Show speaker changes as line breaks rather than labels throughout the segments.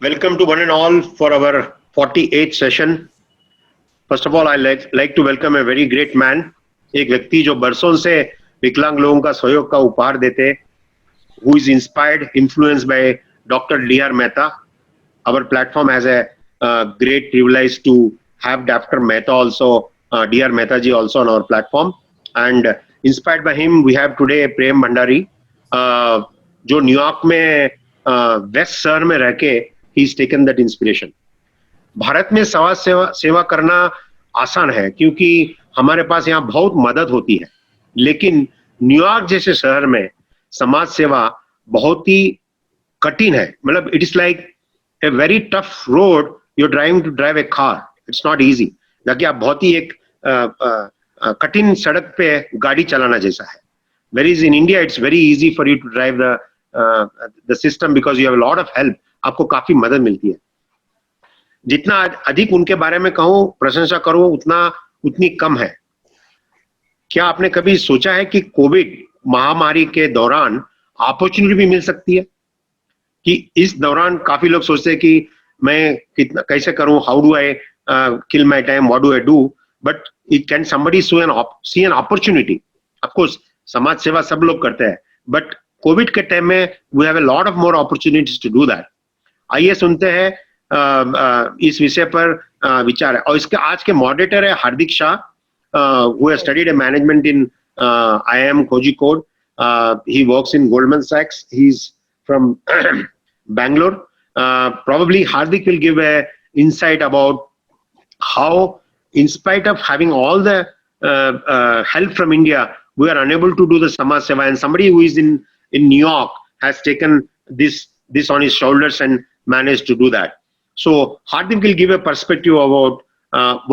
Welcome to one and all for our 48th session. First of all, I like to welcome a very great man, एक व्यक्ति जो बरसों से विकलांग लोगों का सहयोग का उपहार देते, who is inspired, influenced by Dr. D.R. Mehta. Our platform has a great privilege to have Dr. Mehta also, D.R. Mehta ji also on our platform. And inspired by him, we have today Prem Bhandari, जो New York में waste शहर में रह के he's taken that inspiration. Bharat में समाज सेवा करना आसान है क्योंकि हमारे पास यहाँ बहुत मदद होती है, लेकिन न्यूयॉर्क जैसे शहर में समाज सेवा बहुत ही कठिन है. मतलब it is like a very tough road you driving to drive a car. It's not easy. ताकि आप बहुत ही एक कठिन सड़क पे गाड़ी चलाना जैसा है. Whereas in India it's very easy for you to drive the system because you have a lot of help. आपको काफी मदद मिलती है. जितना अधिक उनके बारे में कहूं, प्रशंसा करूं, उतनी कम है. क्या आपने कभी सोचा है कि कोविड महामारी के दौरान अपॉर्चुनिटी भी मिल सकती है? कि इस दौरान काफी लोग सोचते हैं कि मैं कितना कैसे करूं, how do I kill my time, what do I do, but it can somebody see an opportunity. Of course समाज सेवा सब लोग करते हैं, बट कोविड के टाइम में we have a lot of more opportunities to do that. आइए सुनते हैं इस विषय पर विचार है. और इसके आज के मॉडरेटर है हार्दिक Shah, who has studied management in IIM Kozhikode. He works in Goldman Sachs. He's from Bangalore. Probably Hardik will give a insight about how, in spite of having all the help from India, we are unable to do the Samaj Seva, and somebody who is in New York has taken this on his shoulders and managed to do that. So Hardik will give a perspective about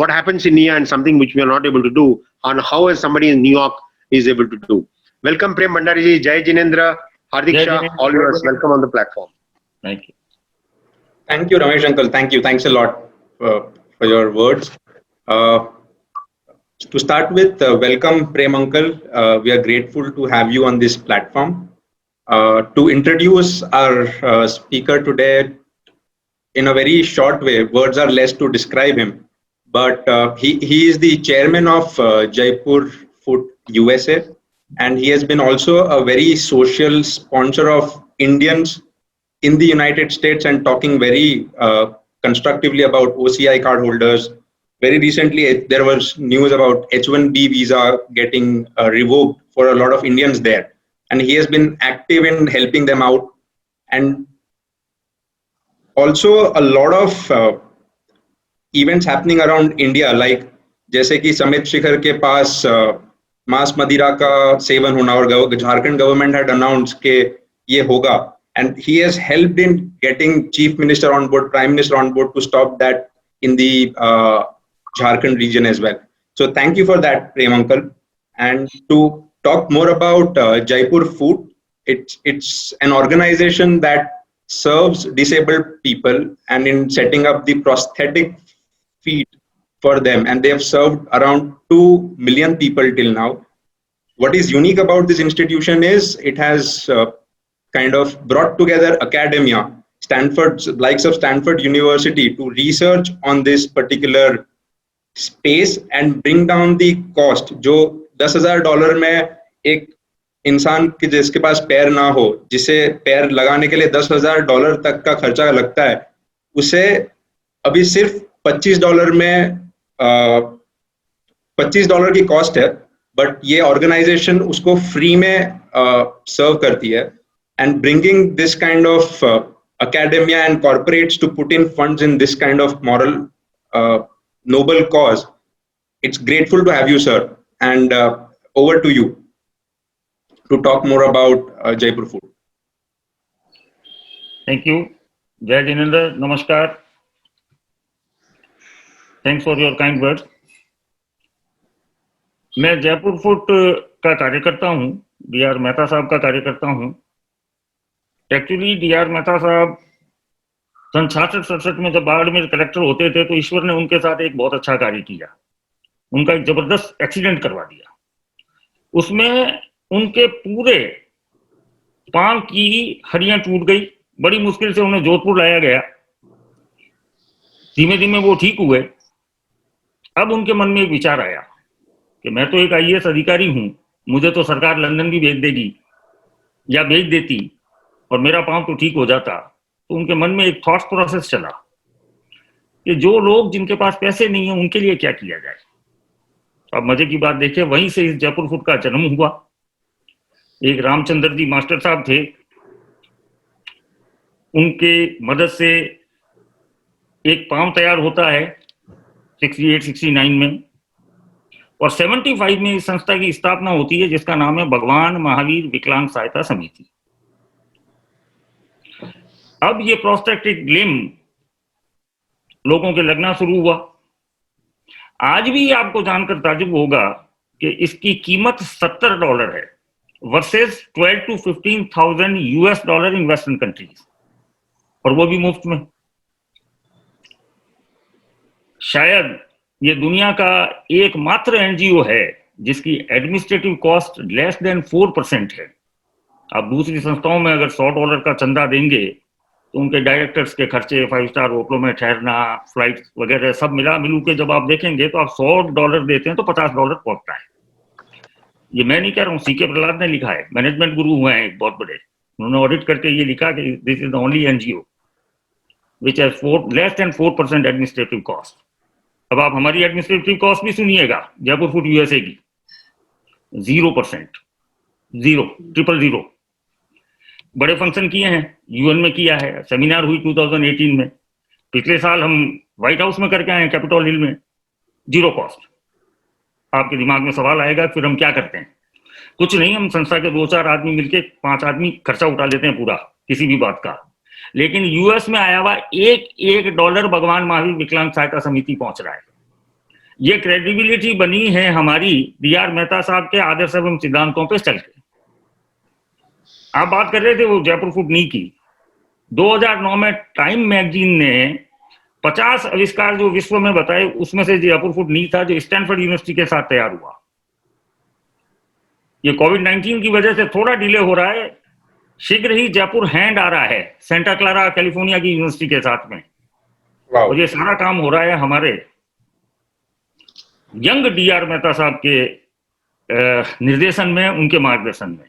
what happens in India and something which we are not able to do, and how somebody in New York is able to do. Welcome Prem Bhandari ji, Jai Jinendra, Hardik Shah, all yours. Welcome on the platform.
Thank you.
Thank you, Ramesh uncle. Thank you. Thanks a lot for your words. To start with, welcome Prem uncle. We are grateful to have you on this platform. To introduce our speaker today in a very short way, words are less to describe him, but he is the chairman of Jaipur Foot USA, and he has been also a very social sponsor of Indians in the United States and talking very constructively about OCI card holders. Very recently, there was news about H-1B visa getting revoked for a lot of Indians there, and he has been active in helping them out. And also a lot of events happening around India, like जैसे कि समित शिखर के पास मांस मदिरा का seven होना, और Jharkhand government had announced के ये होगा, and he has helped in getting chief minister on board, prime minister on board to stop that in the Jharkhand region as well. So thank you for that, Prem uncle. And to talk more about Jaipur Food, it's an organization that serves disabled people and in setting up the prosthetic feet for them, and they have served around 2 million people till now. What is unique about this institution is it has kind of brought together academia, Stanford's likes of Stanford University, to research on this particular space and bring down the cost. जो $10,000 में एक इंसान के जिसके पास पैर ना हो, जिसे पैर लगाने के लिए $10,000 तक का खर्चा लगता है, उसे अभी सिर्फ $25 में $25 की कॉस्ट है, बट ये ऑर्गेनाइजेशन उसको फ्री में सर्व करती है. And bringing this kind of academia and corporates to put in funds in this kind of moral noble cause. It's grateful to have you, sir, and over to you to talk more about Jaipur Food.
Thank you. Jai Jinendra, Namaskar. Thanks for your kind words. मैं Jaipur food का कार्यकर्ता हूँ, D.R. Mehta साहब का कार्यकर्ता हूँ. Actually D.R. Mehta साहब सन 66-67 में जब बाढ़ में कलेक्टर होते थे तो ईश्वर ने उनके साथ एक बहुत अच्छा कार्य किया. उनका एक जबरदस्त एक्सीडेंट करवा दिया. उसमें उनके पूरे पांव की हड्डियां टूट गई. बड़ी मुश्किल से उन्हें जोधपुर लाया गया. धीमे धीमे वो ठीक हुए। अब उनके मन में एक विचार आया कि मैं तो एक आईएएस अधिकारी हूं, मुझे तो सरकार लंदन भी भेज देगी या भेज देती और मेरा पांव तो ठीक हो जाता। तो उनके मन में एक थॉट प्रोसेस चला कि जो लोग जिनके पास पैसे नहीं है उनके लिए क्या किया जाए। अब मजे की बात देखिए, वहीं से इस जयपुर फूड का जन्म हुआ। एक रामचंद्र जी मास्टर साहब थे, उनके मदद से एक पाम तैयार होता है 68-69 में, और 75 में इस संस्था की स्थापना होती है जिसका नाम है भगवान महावीर विकलांग सहायता समिति। अब ये प्रोस्थेटिक लिम्ब लोगों के लगना शुरू हुआ। आज भी आपको जानकर ताजुब होगा कि इसकी कीमत $70 है versus 12 to 15,000 US in western countries, और वो भी मुफ्त में। शायद ये दुनिया का एकमात्र एनजीओ है जिसकी एडमिनिस्ट्रेटिव कॉस्ट लेस देन 4% है। आप दूसरी संस्थाओं में अगर $100 का चंदा देंगे तो उनके डायरेक्टर्स के खर्चे, 5 स्टार होटलों में ठहरना, फ्लाइट वगैरह सब मिलू के जब आप देखेंगे तो आप $100 देते हैं तो $50 पहुंचता है। ये मैं नहीं कह रहा हूँ, सीके प्रहलाद ने लिखा है, मैनेजमेंट गुरु हुए हैं एक बहुत बड़े, उन्होंने ऑडिट करके ये लिखा कि this is the only NGO which has less than 4% administrative cost. अब आप हमारी एडमिनिस्ट्रेटिव कॉस्ट भी सुनिएगा जयपुर फूड यूएसए की, 0%, 000। बड़े फंक्शन किए हैं, यूएन में किया है, सेमिनार हुई 2018 में, पिछले साल हम व्हाइट हाउस में करके आए हैं, कैपिटल हिल में, 0 कॉस्ट। आपके दिमाग में सवाल आएगा फिर हम क्या करते हैं? कुछ नहीं, हम संस्था के 2-4 आदमी मिलके 5 आदमी खर्चा उठा लेते हैं पूरा किसी भी बात का। लेकिन यूएस में आया हुआ $1 भगवान महावीर विकलांग सहायता समिति पहुंच रहा है। ये क्रेडिबिलिटी बनी है हमारी डीआर मेहता साहब के आदर्श एवं सिद्धांतों पे चल के। आप बात कर रहे थे वो जयपुर फूड नी की, 2009 में टाइम मैगजीन ने 50 आविष्कार जो विश्व में बताए, उसमें से जयपुर फूड नी था, जो स्टैनफोर्ड यूनिवर्सिटी के साथ तैयार हुआ। ये कोविड-19 की वजह से थोड़ा डिले हो रहा है, शीघ्र ही जयपुर हैंड आ रहा है सेंटा क्लारा कैलिफोर्निया की यूनिवर्सिटी के साथ में। और ये सारा काम हो रहा है हमारे यंग डीआर मेहता साहब के निर्देशन में, उनके मार्गदर्शन में।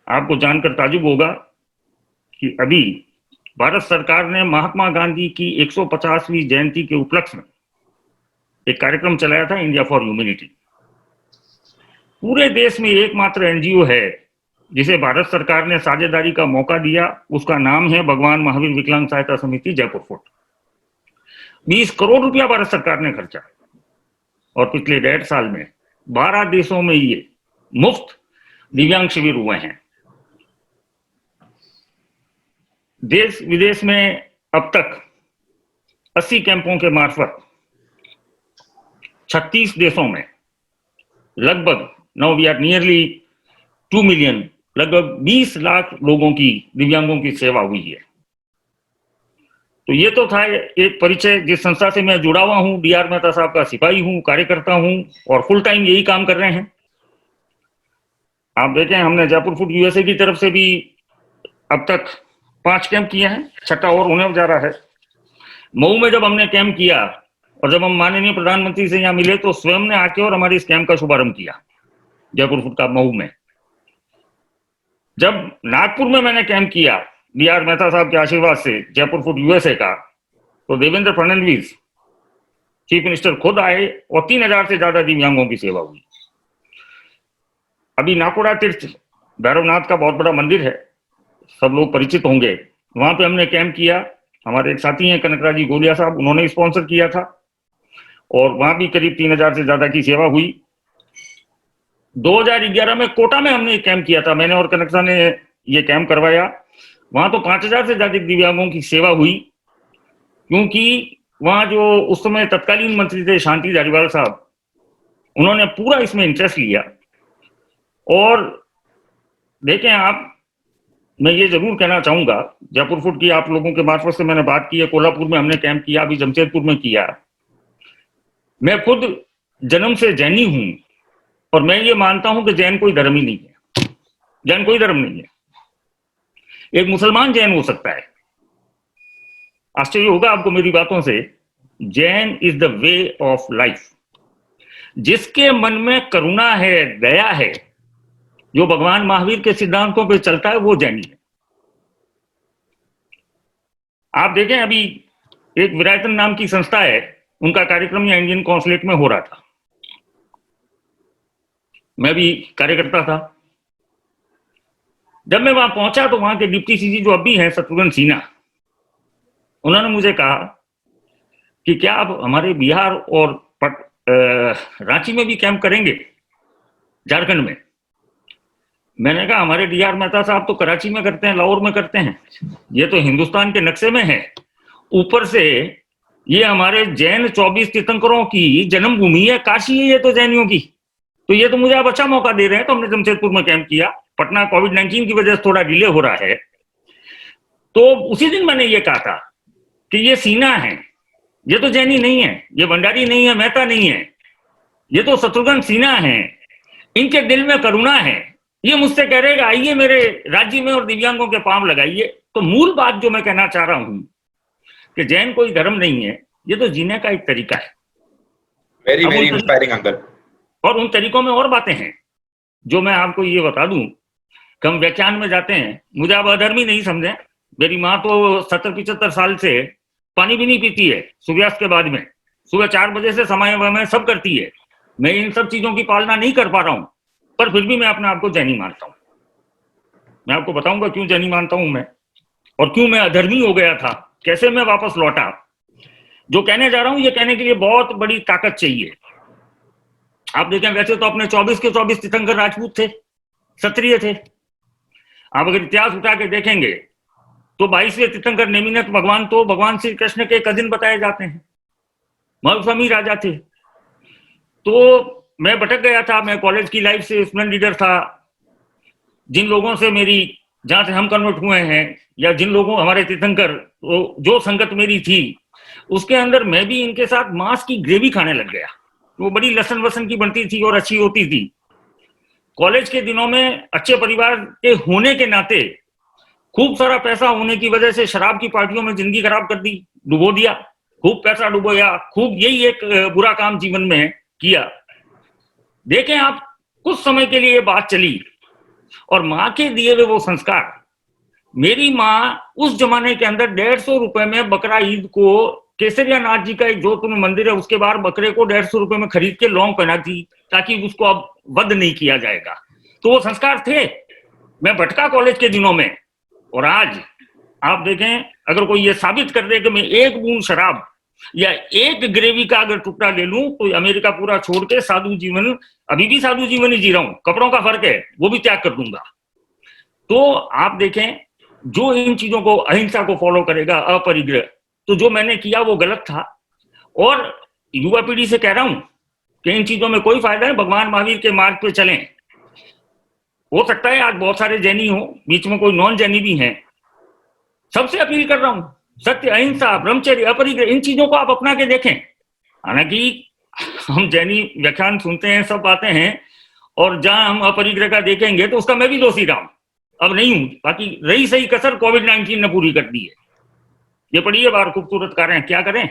आपको जानकर ताजुब होगा कि अभी भारत सरकार ने महात्मा गांधी की 150वीं जयंती के उपलक्ष्य में एक कार्यक्रम चलाया था, इंडिया फॉर ह्यूमैनिटी। पूरे देश में एकमात्र एनजीओ है जिसे भारत सरकार ने साझेदारी का मौका दिया, उसका नाम है भगवान महावीर विकलांग सहायता समिति जयपुर फूड। 20 करोड़ रुपया भारत सरकार ने खर्चा, और पिछले 1.5 साल में 12 देशों में ये मुफ्त दिव्यांग शिविर हुए हैं। देश विदेश में अब तक 80 कैंपों के मार्फत 36 देशों में लगभग नियरली 2 मिलियन, लगभग 20 लाख लोगों की, दिव्यांगों की सेवा हुई है। तो ये तो था एक परिचय जिस संस्था से मैं जुड़ा हुआ हूं, डीआर मेहता साहब का सिपाही हूं, कार्यकर्ता हूं, और फुल टाइम यही काम कर रहे हैं। आप देखें, हमने जयपुर फूड यूएसए की तरफ से भी अब तक 5 कैंप किए हैं, 6ठा और होने जा रहा है। मऊ में जब हमने कैंप किया और जब हम माननीय प्रधानमंत्री से यहाँ मिले तो स्वयं ने आके और हमारे इस कैंप का शुभारंभ किया जयपुर फूड का मऊ में। जब नागपुर में मैंने कैंप किया डीआर मेहता साहब के आशीर्वाद से जयपुर फूड यूएसए का, तो देवेंद्र फडणवीस चीफ मिनिस्टर खुद आए और 3000 से ज्यादा दिव्यांगों की सेवा हुई। अभी नाकोड़ा तीर्थ भैरवनाथ का बहुत बड़ा मंदिर है, सब लोग परिचित होंगे, वहां पे हमने कैंप किया। हमारे एक साथी हैं कनकराजी गोलिया साहब, उन्होंने स्पॉन्सर किया था, और वहां भी करीब 3000 से ज्यादा की सेवा हुई। 2011 में कोटा में हमने एक कैंप किया था, मैंने और कनकसा ने ये कैंप करवाया। वहां तो 5000 से ज्यादा दिव्यांगों की सेवा हुई, क्योंकि वहां जो उस समय तत्कालीन मंत्री थे शांति धारीवाल साहब, उन्होंने पूरा इसमें इंटरेस्ट लिया। और देखें आप, मैं ये जरूर कहना चाहूंगा, जयपुर फूड की आप लोगों के मार्फत से मैंने बात की है, कोल्हापुर में हमने कैंप किया, अभी जमशेदपुर में किया। मैं खुद जन्म से जैनी हूं, और मैं ये मानता हूं कि जैन कोई धर्म ही नहीं है, जैन कोई धर्म नहीं है। एक मुसलमान जैन हो सकता है, आश्चर्य होगा आपको मेरी बातों से, Jain is the way of life. जिसके मन में करुणा है, दया है, जो भगवान महावीर के सिद्धांतों पे चलता है, वो जैनी है। आप देखें, अभी एक विरायतन नाम की संस्था है, उनका कार्यक्रम यहाँ इंडियन कॉन्सुलेट में हो रहा था, मैं भी कार्यकर्ता था। जब मैं वहां पहुंचा तो वहां के डिप्टी सीजी जो अभी हैं, शत्रुघ्न सिन्हा, उन्होंने मुझे कहा कि क्या आप हमारे बिहार और रांची में भी कैंप करेंगे, झारखंड में? मैंने कहा हमारे डीआर मेहता साहब तो कराची में करते हैं, लाहौर में करते हैं, ये तो हिंदुस्तान के नक्शे में है, ऊपर से ये हमारे जैन 24 तीर्थंकरों की जन्मभूमि है, काशी है ये तो जैनियों की, तो ये तो मुझे आप अच्छा मौका दे रहे हैं। तो हमने जमशेदपुर में कैंप किया। पटना कोविड-19 की वजह से थोड़ा डिले हो रहा है। तो उसी दिन मैंने ये कहा था कि ये सिन्हा है, ये तो जैनी नहीं है, ये भंडारी नहीं है, मेहता नहीं है, ये तो शत्रुघ्न सिन्हा है, इनके दिल में करुणा है। ये मुझसे कह रहे आइए मेरे राज्य में और दिव्यांगों के पांव लगाइए। तो मूल बात जो मैं कहना चाह रहा हूं कि जैन कोई धर्म नहीं है, ये तो जीने का एक तरीका है।
Very very inspiring uncle. और
उन तरीकों में और बातें हैं जो मैं आपको ये बता दूं, कम व्याख्यान में जाते हैं, मुझे आप अधर्मी नहीं समझे। मेरी माँ तो 70-75 साल से पानी भी नहीं पीती है सूर्यास्त के बाद में, सुबह 4 बजे से समय में सब करती है। मैं इन सब चीजों की पालना नहीं कर पा रहा हूं, पर फिर भी मैं अपने आप को जैनी मानता हूं। मैं आपको बताऊंगा क्यों जैनी मानता हूं मैं, और क्यों मैं अधर्मी हो गया था, कैसे मैं वापस लौटा। जो कहने जा रहा हूं, ये कहने के लिए बहुत बड़ी ताकत चाहिए। आप देखें, वैसे तो अपने 24 के 24 तीर्थंकर राजपूत थे, क्षत्रिय थे। आप अगर इतिहास उठा के देखेंगे तो 22वें तीर्थंकर नेमिनाथ भगवान तो भगवान श्री कृष्ण के कजिन बताए जाते हैं, महास्वामी राजा थे। तो मैं भटक गया था, मैं कॉलेज की लाइफ से स्टूडेंट लीडर था। जिन लोगों से मेरी, जहां से हम कन्वर्ट हुए हैं, या जिन लोगों हमारे तीर्थंकर, जो संगत मेरी थी, उसके अंदर मैं भी इनके साथ मांस की ग्रेवी खाने लग गया। वो बड़ी लसन वसन की बनती थी और अच्छी होती थी। कॉलेज के दिनों में अच्छे परिवार के होने के नाते खूब सारा पैसा होने की वजह से शराब की पार्टियों में जिंदगी खराब कर दी, डुबो दिया, खूब पैसा डुबोया, खूब यही एक बुरा काम जीवन में किया। देखें आप, कुछ समय के लिए ये बात चली, और माँ के दिए हुए वो संस्कार, मेरी माँ उस जमाने के अंदर 150 रुपए में बकरा ईद को, केसरिया नाथ जी का एक जोधपुर में मंदिर है, उसके बाहर बकरे को 150 रुपए में खरीद के लौंग पहनाती ताकि उसको अब वध नहीं किया जाएगा। तो वो संस्कार थे। मैं भटका कॉलेज के दिनों में, और आज आप देखें, अगर कोई ये साबित कर दे कि मैं एक बूंद शराब या एक ग्रेवी का अगर टुकड़ा ले लूं तो अमेरिका पूरा छोड़ के साधु जीवन, अभी भी साधु जीवन ही जी रहा हूं, कपड़ों का फर्क है, वो भी त्याग कर दूंगा। तो आप देखें, जो इन चीजों को, अहिंसा को फॉलो करेगा, अपरिग्रह, तो जो मैंने किया वो गलत था। और युवा पीढ़ी से कह रहा हूं कि इन चीजों में कोई फायदा है, भगवान महावीर के मार्ग पे चलें। हो सकता है आज बहुत सारे जैनी हो, बीच में कोई नॉन जैनी भी हैं, सबसे अपील कर रहा हूं, सत्य, अहिंसा, ब्रह्मचर्य, अपरिग्रह, इन चीजों को आप अपना के देखें। हालांकि हम जैनी व्याख्यान सुनते हैं, सब बातें हैं, और जहां हम अपरिग्रह का देखेंगे तो उसका मैं भी दोषी रहा हूं, अब नहीं हूं। बाकी रही सही कसर कोविड-19 ने पूरी कर दी है। ये पढ़िए बाहर खूबसूरत कारें, क्या करें,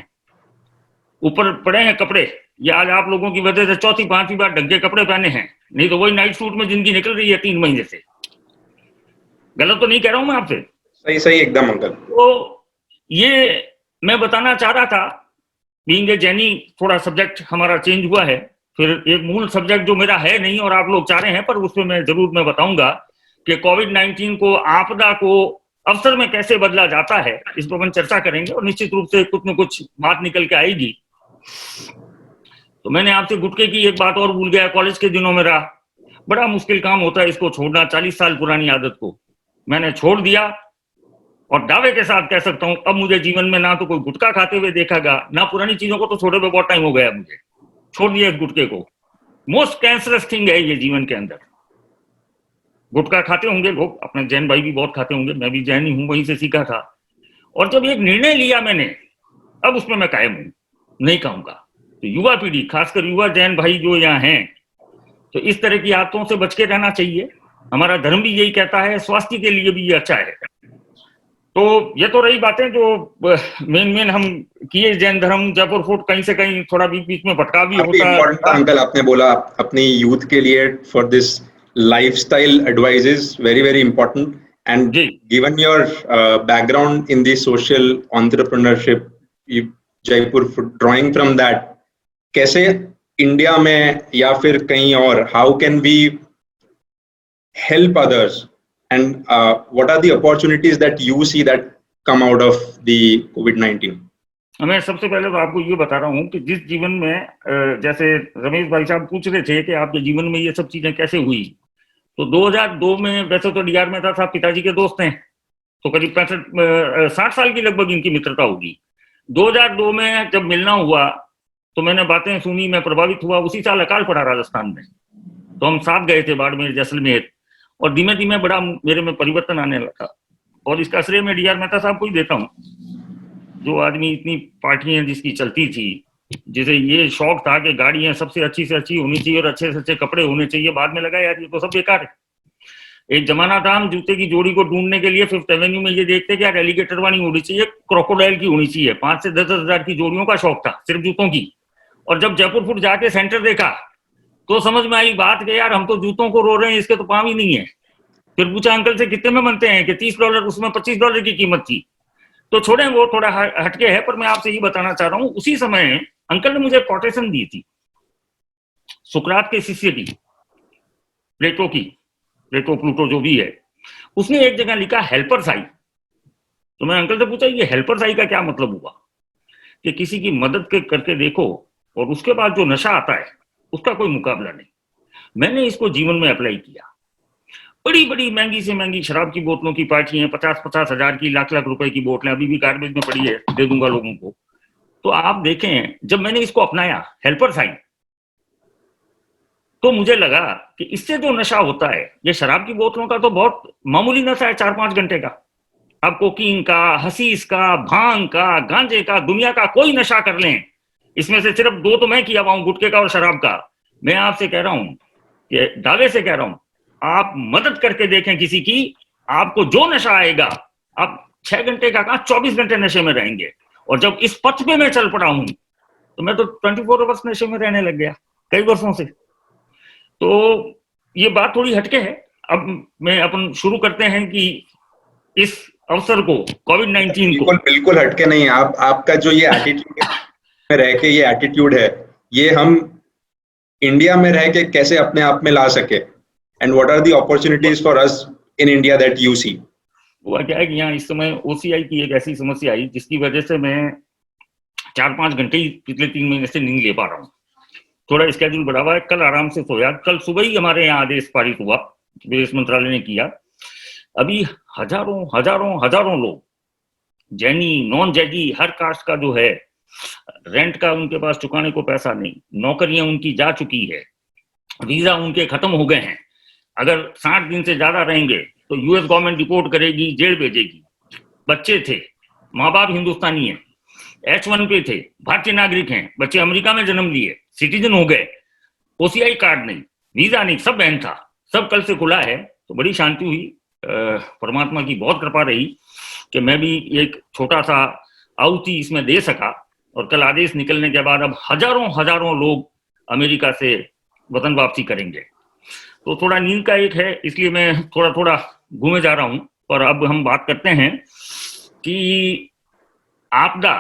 ऊपर पड़े हैं कपड़े। ये आज आप लोगों की वजह से 4th-5वीं बार ढंग के कपड़े पहने हैं, नहीं तो वही नाइट सूट में जिंदगी निकल रही है 3 महीने से। गलत तो नहीं कह रहा हूं मैं आपसे?
सही सही एकदम अंकल।
तो ये मैं बताना चाह रहा था। बीइंग ए जैनी, थोड़ा सब्जेक्ट हमारा चेंज हुआ है, फिर एक मूल सब्जेक्ट जो मेरा है नहीं और आप लोग चाह रहे हैं, पर उसमें मैं जरूर मैं बताऊंगा कि कोविड-19 को, आपदा को अवसर में कैसे बदला जाता है, इस पर हम चर्चा करेंगे, और निश्चित रूप से कुछ न कुछ बात निकल के आएगी। तो मैंने आपसे गुटखे की एक बात और भूल गया, कॉलेज के दिनों में रहा, बड़ा मुश्किल काम होता है इसको छोड़ना, 40 साल पुरानी आदत को मैंने छोड़ दिया, और दावे के साथ कह सकता हूं अब मुझे जीवन में ना तो कोई गुटखा खाते हुए देखेगा, ना पुरानी चीजों को, तो छोड़े हुए बहुत टाइम हो गया मुझे, छोड़ दिया इस गुटखे को। मोस्ट कैंसरस थिंग है ये जीवन के अंदर। गुटखा खाते होंगे लोग, अपने जैन भाई भी बहुत खाते होंगे, मैं भी जैन ही हूं, वहीं से सीखा था। और जब एक निर्णय लिया मैंने, अब उसमें मैं कायम हूं, नहीं कहूंगा। तो युवा पीढ़ी, खासकर युवा जैन भाई जो यहाँ हैं, तो इस तरह की आदतों से बच के रहना चाहिए। हमारा धर्म भी यही कहता है, स्वास्थ्य के लिए भी ये अच्छा है। तो ये तो रही बातें जो मेन हम किए, जैन धर्म, जयपुर फूट, कहीं से कहीं थोड़ा बीच बीच में भटका भी
काफी
होता
इम्पोर्टेंट था
था।
अंकल, आपने बोला अपनी यूथ के लिए for this lifestyle advices, very very important. And
ji
given your background in the social entrepreneurship, Jaipur food, drawing from that, कैसे इंडिया में या फिर कहीं और, how can we help others, and what are the opportunities that you see that come out of the COVID-19?
मैं सबसे पहले तो आपको ये बता रहा हूँ कि जिस जीवन में जैसे रमेश भाई साहब पूछ रहे थे कि आपके जीवन में ये सब चीजें कैसे हुई, तो 2002 में वैसे तो डीआर मेहता साहब पिताजी के दोस्त हैं, तो करीब 60 साल की लगभग इनकी मित्रता होगी। 2002 में जब मिलना हुआ तो मैंने बातें सुनी, मैं प्रभावित हुआ। उसी साल अकाल पड़ा राजस्थान में, तो हम साथ गए थे बाड़मेर, जैसलमेर, और धीमे धीमे बड़ा मेरे में परिवर्तन आने लगा। और इसका श्रेय मैं डीआर मेहता साहब को ही देता हूँ। जो आदमी इतनी पार्टियां जिसकी चलती थी, जिसे ये शौक था कि गाड़ियां सबसे अच्छी से अच्छी होनी चाहिए और अच्छे से अच्छे कपड़े होने चाहिए, बाद में लगा यार ये तो सब बेकार है। एक जमाना था हम जूते की जोड़ी को ढूंढने के लिए 5th एवेन्यू में ये देखते कि यार एलिगेटर वाली होनी चाहिए, क्रोकोडाइल की होनी चाहिए। 5 से 10 हजार की जोड़ियों का शौक था सिर्फ जूतों की। और जब जयपुर फूट जाके सेंटर देखा तो समझ में आई बात कि यार हम तो जूतों को रो रहे हैं, इसके तो पाँव ही नहीं है। फिर पूछा अंकल से कितने में बनते हैं, कि $30, उसमें $25 की कीमत थी। तो छोड़ें, वो थोड़ा हटके है, पर मैं आपसे ये बताना चाह रहा हूँ, उसी समय अंकल ने मुझे कोटेशन दी थी सुकरात के शिष्य की, प्लेटो की, प्लेटो प्लूटो जो भी है। उसने एक जगह लिखा हेल्पर्स आई। तो मैं अंकल से पूछा ये हेल्पर्स आई का क्या मतलब हुआ, कि किसी की मदद करके देखो और उसके बाद जो नशा आता है उसका कोई मुकाबला नहीं। मैंने इसको जीवन में अप्लाई किया। बड़ी बड़ी महंगी से महंगी शराब की बोतलों की पार्टियां, 50-50 हजार की, लाख लाख रुपए की बोतलें अभी भी गार्बेज में पड़ी है, दे दूंगा लोगों को। तो आप देखें, जब मैंने इसको अपनाया हेल्पर्स आई, तो मुझे लगा कि इससे जो नशा होता है, ये शराब की बोतलों का तो बहुत मामूली नशा है, 4-5 घंटे का। अब कोकीन का, हसीस का, भांग का, गांजे का, दुनिया का कोई नशा कर लें, इसमें से सिर्फ 2 तो मैं किया हुआ हूं, गुटखे का और शराब का। मैं आपसे कह रहा हूं, कि दावे से कह रहा हूं, आप मदद करके देखें किसी की, आपको जो नशा आएगा, आप 6 घंटे का कहा 24 घंटे नशे में रहेंगे। और जब इस पथ पे मैं चल पड़ा हूं, तो मैं तो 24 आवर्स नशे में रहने लग गया कई वर्षों से। तो ये बात थोड़ी हटके है। अब मैं अपन शुरू करते हैं कि इस अवसर को, कोविड-19 को,
बिल्कुल बिल्कुल हटके नहीं है। आपका जो ये एटीट्यूड में रह के, ये एटीट्यूड है, ये हम इंडिया में रह के कैसे अपने आप में ला सके, and what are the opportunities for us in India that you see.
हुआ क्या है कि यहाँ इस समय ओसीआई की एक ऐसी समस्या आई जिसकी वजह से मैं 4-5 घंटे ही पिछले 3 महीने से नहीं ले पा रहा हूँ। थोड़ा स्केड्यूल बढ़ा हुआ है। कल आराम से सोया, कल सुबह ही हमारे यहाँ आदेश पारित हुआ, विदेश मंत्रालय ने किया। अभी हजारों हजारों हजारों लोग, जैनी, नॉन जैनी, हर कास्ट का जो है, रेंट का उनके पास चुकाने को पैसा नहीं, नौकरियां उनकी जा चुकी है, वीजा उनके खत्म हो गए हैं। अगर 60 दिन से ज्यादा रहेंगे तो यूएस गवर्नमेंट डिपोर्ट करेगी, जेल भेजेगी। बच्चे थे, माँ बाप हिंदुस्तानी है, H1 पे थे, भारतीय नागरिक हैं, बच्चे अमेरिका में जन्म लिए, सिटीजन हो गए, ओसीआई कार्ड नहीं, वीजा नहीं, सब बैन था, सब कल से खुला है। तो बड़ी शांति हुई, परमात्मा की बहुत कृपा रही कि मैं भी एक छोटा सा आहुति इसमें दे सका। और कल आदेश निकलने के बाद अब हजारों हजारों लोग अमेरिका से वतन वापसी करेंगे। तो थोड़ा नींद का एक है, इसलिए मैं थोड़ा थोड़ा घूमे जा रहा हूं। और अब हम बात करते हैं कि आपदा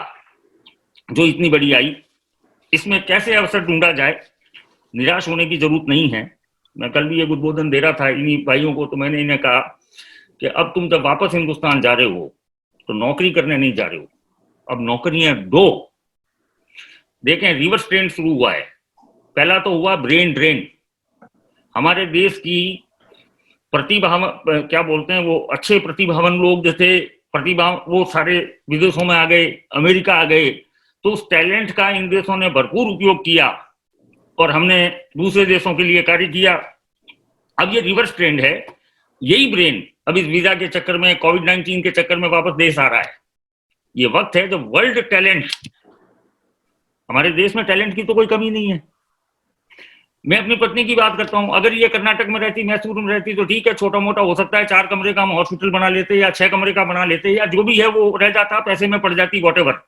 जो इतनी बड़ी आई, इसमें कैसे अवसर ढूंढा जाए। निराश होने की जरूरत नहीं है। मैं कल भी एक उद्बोधन दे रहा था इन्हीं भाइयों को, तो मैंने इन्हें कहा कि अब तुम जब वापस हिंदुस्तान जा रहे हो तो नौकरी करने नहीं जा रहे हो, अब नौकरियां दो। देखें, रिवर्स ट्रेंड शुरू हुआ है। पहला तो हुआ ब्रेन ड्रेन। हमारे देश की प्रतिभा, क्या बोलते हैं वो, अच्छे प्रतिभावान लोग जैसे प्रतिभा, वो सारे विदेशों में आ गए, अमेरिका आ गए। तो उस टैलेंट का इन देशों ने भरपूर उपयोग किया और हमने दूसरे देशों के लिए कार्य किया। अब ये रिवर्स ट्रेंड है। यही ब्रेन अब इस वीजा के चक्कर में, कोविड-19 के चक्कर में वापस देश आ रहा है। ये वक्त है जब वर्ल्ड टैलेंट, हमारे देश में टैलेंट की तो कोई कमी नहीं है, मैं अपनी पत्नी की बात करता हूं, अगर ये कर्नाटक में रहती, मैसूर में रहती, तो ठीक है, छोटा मोटा हो सकता है, 4 कमरे का हम हॉस्पिटल बना लेते या 6 कमरे का बना लेते, या जो भी है वो रह जाता, पैसे में पड़ जाती, वॉटेवर।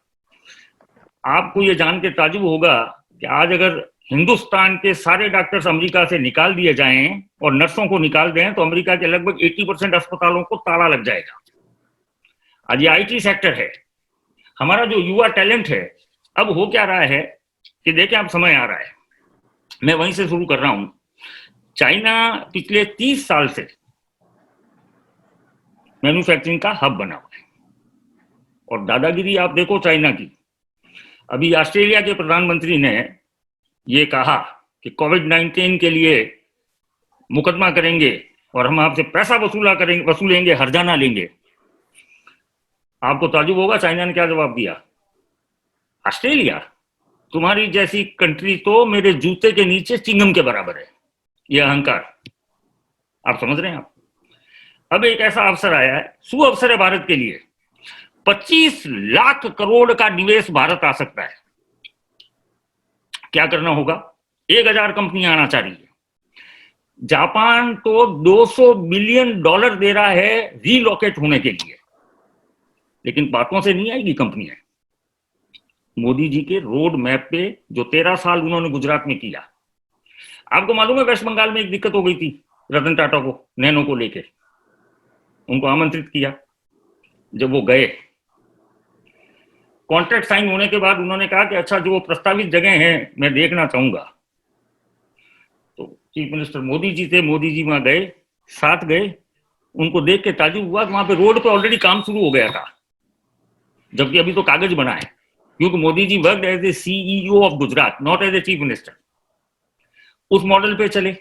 आपको ये जान के ताजुब होगा कि आज अगर हिंदुस्तान के सारे डॉक्टर्स अमेरिका से निकाल दिए जाएं और नर्सों को निकाल दें तो अमेरिका के लगभग 80% अस्पतालों को ताला लग जाएगा। आज ये IT सेक्टर है, हमारा जो युवा टैलेंट है। अब हो क्या रहा है कि देखें, अब समय आ रहा है, मैं वहीं से शुरू कर रहा हूं। चाइना पिछले 30 साल से मैन्युफैक्चरिंग का हब बना हुआ है, और दादागिरी आप देखो चाइना की। अभी ऑस्ट्रेलिया के प्रधानमंत्री ने ये कहा कि कोविड-19 के लिए मुकदमा करेंगे और हम आपसे पैसा वसूलेंगे, हर्जाना लेंगे। आपको ताजुब होगा चाइना ने क्या जवाब दिया। ऑस्ट्रेलिया, तुम्हारी जैसी कंट्री तो मेरे जूते के नीचे चिंगम के बराबर है, ये अहंकार। आप समझ रहे हैं आप। अब एक ऐसा अवसर आया है, सुअवसर है भारत के लिए। 25 लाख करोड़ का निवेश भारत आ सकता है। क्या करना होगा? 1000 कंपनियां आना चाह रही है। जापान तो $200 बिलियन दे रहा है रीलोकेट होने के लिए, लेकिन बातों से नहीं आएगी कंपनियां। मोदी जी के रोड मैप पे जो 13 साल उन्होंने गुजरात में किया, आपको मालूम है वेस्ट बंगाल में एक दिक्कत हो गई थी रतन टाटा को, नैनो को लेकर। उनको आमंत्रित किया, जब वो गए, कॉन्ट्रैक्ट साइन होने के बाद उन्होंने कहा कि अच्छा, जो प्रस्तावित जगह हैं मैं देखना चाहूंगा। तो चीफ मिनिस्टर मोदी जी थे, मोदी जी वहां गए, साथ गए, उनको देख के ताजुब हुआ कि वहां पे रोड पे ऑलरेडी काम शुरू हो गया था, जबकि अभी तो कागज बना है, क्योंकि Modi ji worked as a CEO of Gujarat, not as a chief minister. उस मॉडल पे चले,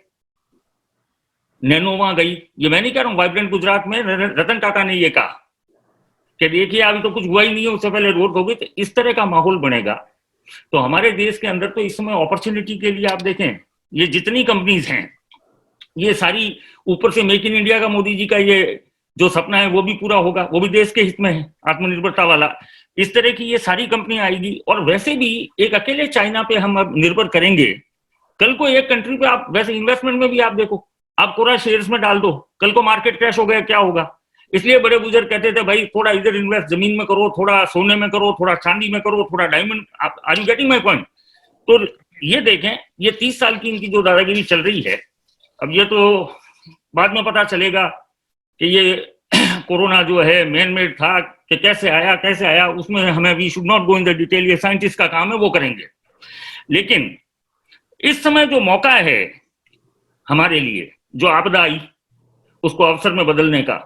नैनो वहां गई। ये मैं नहीं कह रहा हूं, वाइब्रेंट गुजरात में रतन टाटा ने ये कहा कि देखिए अभी तो कुछ हुआ ही नहीं है, उससे पहले रोड हो गई। तो इस तरह का माहौल बनेगा तो हमारे देश के अंदर तो इस समय अपॉर्चुनिटी के लिए आप देखें, ये जितनी कंपनीज हैं ये सारी, ऊपर से मेक इन इंडिया का मोदी जी का ये जो सपना है वो भी पूरा होगा, वो भी देश के हित में है, आत्मनिर्भरता वाला। इस तरह की ये सारी कंपनियां आएगी। और वैसे भी एक अकेले चाइना पे हम अब निर्भर करेंगे, कल को एक कंट्री पे आप, वैसे इन्वेस्टमेंट में भी आप देखो, आप पूरा शेयर्स में डाल दो, कल को मार्केट क्रैश हो गया क्या होगा। इसलिए बड़े बुजुर्ग कहते थे भाई थोड़ा इधर इन्वेस्ट जमीन में करो, थोड़ा सोने में करो, थोड़ा चांदी में करो, थोड़ा diamond. Are you getting my point? तो ये देखें, ये 30 साल की इनकी जो दादागिरी चल रही है, अब ये तो बाद में पता चलेगा कि ये कोरोना जो है मैन मेड था कि कैसे आया, उसमें हमें we should not go in the detail, ये साइंटिस्ट का काम है, वो करेंगे। लेकिन इस समय जो मौका है हमारे लिए, जो आपदा आई उसको अवसर में बदलने का,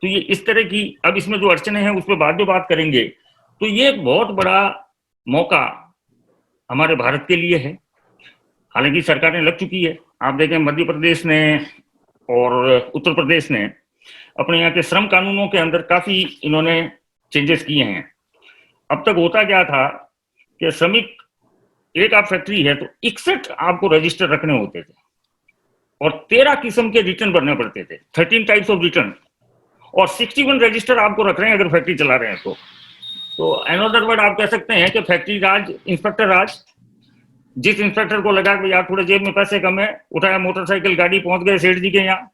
तो ये इस तरह की, अब इसमें जो अड़चने हैं उस पर बाद में बात करेंगे, तो ये बहुत बड़ा मौका हमारे भारत के लिए है। हालांकि सरकारें लग चुकी है, आप देखें मध्य प्रदेश ने और उत्तर प्रदेश ने अपने यहाँ के श्रम कानूनों के अंदर काफी इन्होंने चेंजेस किए हैं। अब तक होता क्या था कि श्रमिक, एक आप फैक्ट्री है तो 61 आपको रजिस्टर रखने होते थे और 13 किस्म के रिटर्न भरने पड़ते थे, 13 टाइप्स ऑफ रिटर्न, और 61 रजिस्टर आपको रख रहे हैं अगर फैक्ट्री चला रहे हैं तो अनदर वर्ड आप कह सकते हैं कि फैक्ट्री राज, इंस्पेक्टर राज। जिस इंस्पेक्टर को लगा कि यार थोड़े जेब में पैसे कम है, उठाया मोटरसाइकिल, गाड़ी, पहुंच गए सेठ जी के यहाँ,